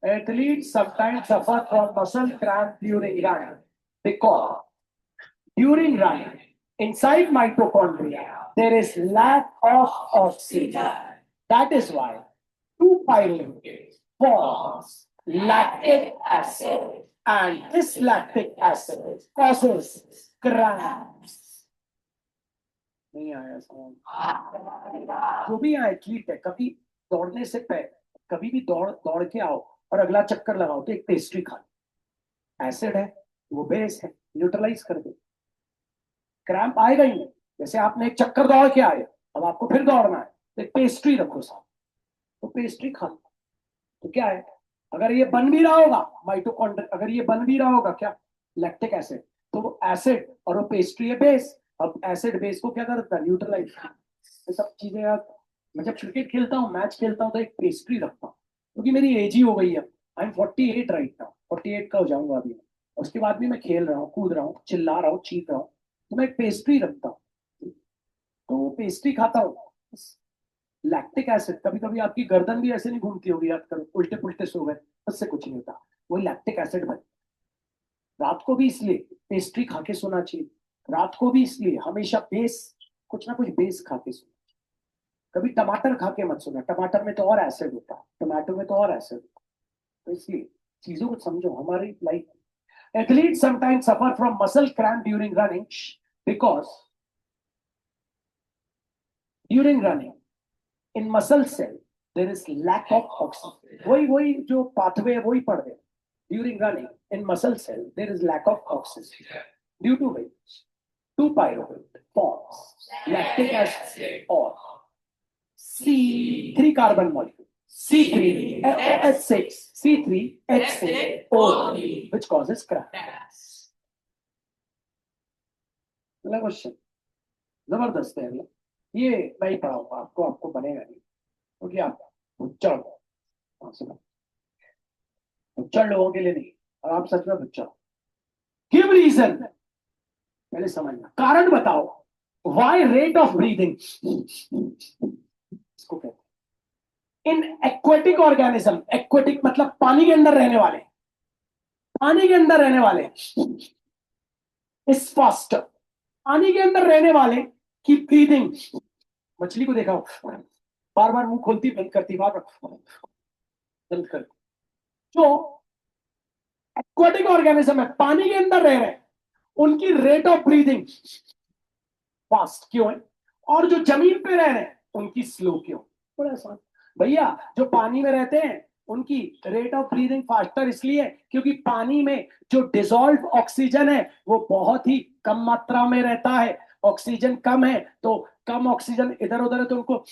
athletes sometimes suffer from muscle cramp during running because during running inside mitochondria there is lack of oxygen. That is why 2-pyruvate forms lactic acid, and this lactic acid causes cramps. नहीं आया समझ? जो भी यहाँ athlete है, कभी दौड़ने से पहले कभी भी दौड़ दौड़ के आओ और अगला चक्कर लगाओ तो एक पेस्ट्री खा लो। एसिड है, वो बेस है, न्यूट्रलाइज कर दे, क्रैम्प आएगा ही नहीं। जैसे आपने एक चक्कर दौड़ के आए, अब आपको फिर दौड़ना है तो एक पेस्ट्री रखो साथ, तो पेस्ट्री खा लो। तो क्या है, अगर ये बन भी रहा होगा माइटोकॉन्ड्रिया, अगर ये बन भी रहा होगा क्या, लैक्टिक एसिड, तो वो एसिड और वो पेस्ट्री है बेस। अब एसिड बेस को क्या करता है, न्यूट्रलाइज। ये सब चीजें यार, मैं जब क्रिकेट खेलता हूँ, मैच खेलता हूँ, तो एक पेस्ट्री रखता हूँ, क्योंकि मेरी एज ही हो गई है। आई एम 48 राइट नाउ, 48 का हो जाऊंगा अभी। उसके बाद भी मैं खेल रहा हूँ, कूद रहा हूँ, चिल्ला रहा हूँ, चीख रहा हूँ, तो मैं एक पेस्ट्री रखता हूँ, तो वो पेस्ट्री खाता हूँ। लैक्टिक एसिड, कभी कभी आपकी गर्दन भी ऐसे नहीं घूमती होगी, आप उल्टे पुल्टे सो गए, उससे कुछ नहीं होता, वो लैक्टिक एसिड बन। रात को भी इसलिए पेस्ट्री खा के सोना चाहिए, रात को भी इसलिए हमेशा बेस, कुछ ना कुछ बेस खा के सोना। कभी टमाटर खा के मत सोना, टमाटर में तो और एसिड होता है, टमाटो में तो और एसिड होता है, तो इसलिए चीजों को समझो हमारी life. Athlete sometimes suffer from muscle cramp during running because during running in muscle cell there is lack of oxygen. वही वही जो पाथवे है वही पढ़ रहे। During running in muscle cell there is lack of oxygen due to which two pyruvate forms lactic acid और C3 carbon molecule, C3H6, C3H6O, which causes cramp. अगला question जबरदस्त है। अगला ये मैं ही पढ़ाऊंगा आपको, आपको बनेगा नहीं, क्योंकि आप बुच्चड़ हो। बुच्चड़ लोगों के लिए नहीं, और आप सच में बुच्चड़। गिव रीजन, पहले समझना, कारण बताओ। वाई रेट ऑफ ब्रीदिंग, इसको कहते हैं इन एक्वेटिक ऑर्गेनिज्म। एक्वेटिक मतलब पानी के अंदर रहने वाले, पानी के अंदर रहने वाले इज फास्टर। पानी के अंदर रहने वाले की ब्रीदिंग, मछली को देखा हो, बार बार मुंह खोलती बंद करती, बार बार बंद करती। जो एक्वेटिक ऑर्गेनिज्म है, पानी के अंदर रह रहे हैं, उनकी रेट ऑफ ब्रीदिंग फास्ट क्यों है, और जो जमीन पे रह रहे हैं उनकी स्लो क्यों। बड़ा आसान भैया, जो पानी में रहते हैं उनकी रेट ऑफ ब्रीदिंग फास्टर इसलिए क्योंकि पानी में जो डिसॉल्व ऑक्सीजन है वो बहुत ही कम मात्रा में रहता है। ऑक्सीजन कम है तो कम ऑक्सीजन इधर उधर है, तो उनको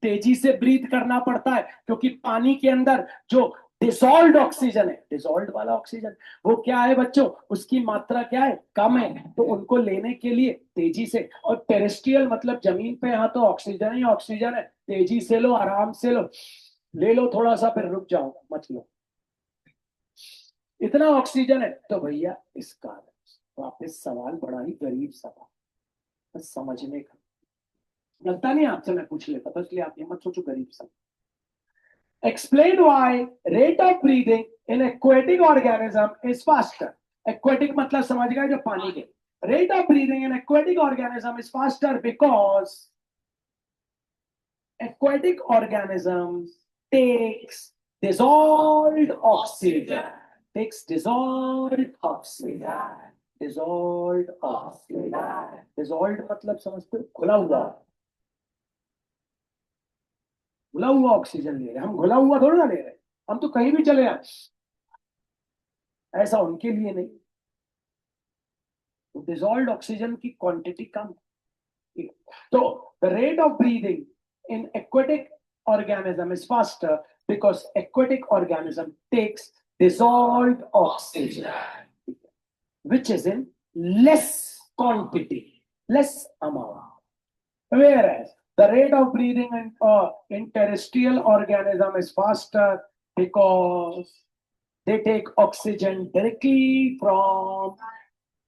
तेजी से ब्रीथ करना पड़ता है, क्योंकि पानी के अंदर जो डिसॉल्व ऑक्सीजन है, डिसॉल्व वाला ऑक्सीजन, वो क्या है बच्चों, उसकी मात्रा क्या है, कम है, तो उनको लेने के लिए तेजी से। और टेरेस्ट्रियल मतलब जमीन पे, यहाँ तो ऑक्सीजन ही ऑक्सीजन है, तेजी से लो, आराम से लो, ले लो थोड़ा सा फिर रुक जाओ, मत लो, इतना ऑक्सीजन है। तो भैया इसका वापस सवाल बड़ा ही गरीब सवाल, बस समझने का लगता नहीं आपसे मैं पूछ लेता, तो इसलिए आप ये मत सोचो गरीब सवाल। Explain why rate of breathing in aquatic organism is faster. Aquatic मतलब समझ गए, जो पानी के। Rate of breathing in aquatic organism is faster because aquatic organisms takes dissolved oxygen. Takes dissolved oxygen. Dissolved oxygen. Dissolved मतलब समझते हो, घुला हुआ, घुला हुआ ऑक्सीजन ले रहे हैं हम, घुला हुआ थोड़ा ना ले रहे हैं हम, तो कहीं भी चले जाए, ऐसा उनके लिए नहीं। तो डिसॉल्व्ड ऑक्सीजन की क्वांटिटी कम, तो the rate of breathing in aquatic organism is faster because aquatic organism takes dissolved oxygen which is in less quantity, less amount, whereas the rate of breathing in terrestrial organism is faster because they take oxygen directly from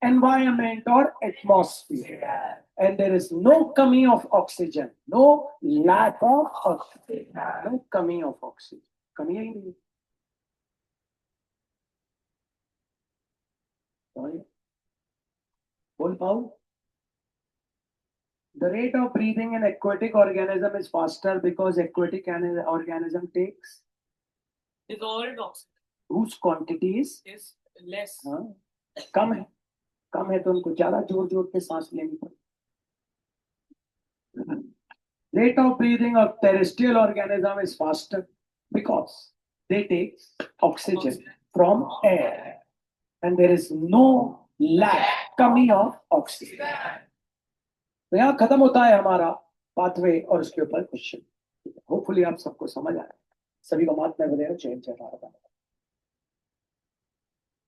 environment or atmosphere, and there is no kami of oxygen, no lack of oxygen, no kami of oxygen, kami hi nahi। बोल पाओ, the rate of breathing in aquatic organism is faster because aquatic organism takes dissolved oxygen whose quantity is less. कम है, कम है तो उनको ज्यादा जोर जोर के सांस लेनी पड़ती। Rate of breathing of terrestrial organism is faster because they take oxygen from air and there is no lack कमी of oxygen। तो यहाँ खत्म होता है हमारा पाथवे और उसके ऊपर क्वेश्चन। होपफुली आप सबको समझ आया। सभी को महात्मा वगैरह जय जय भारत।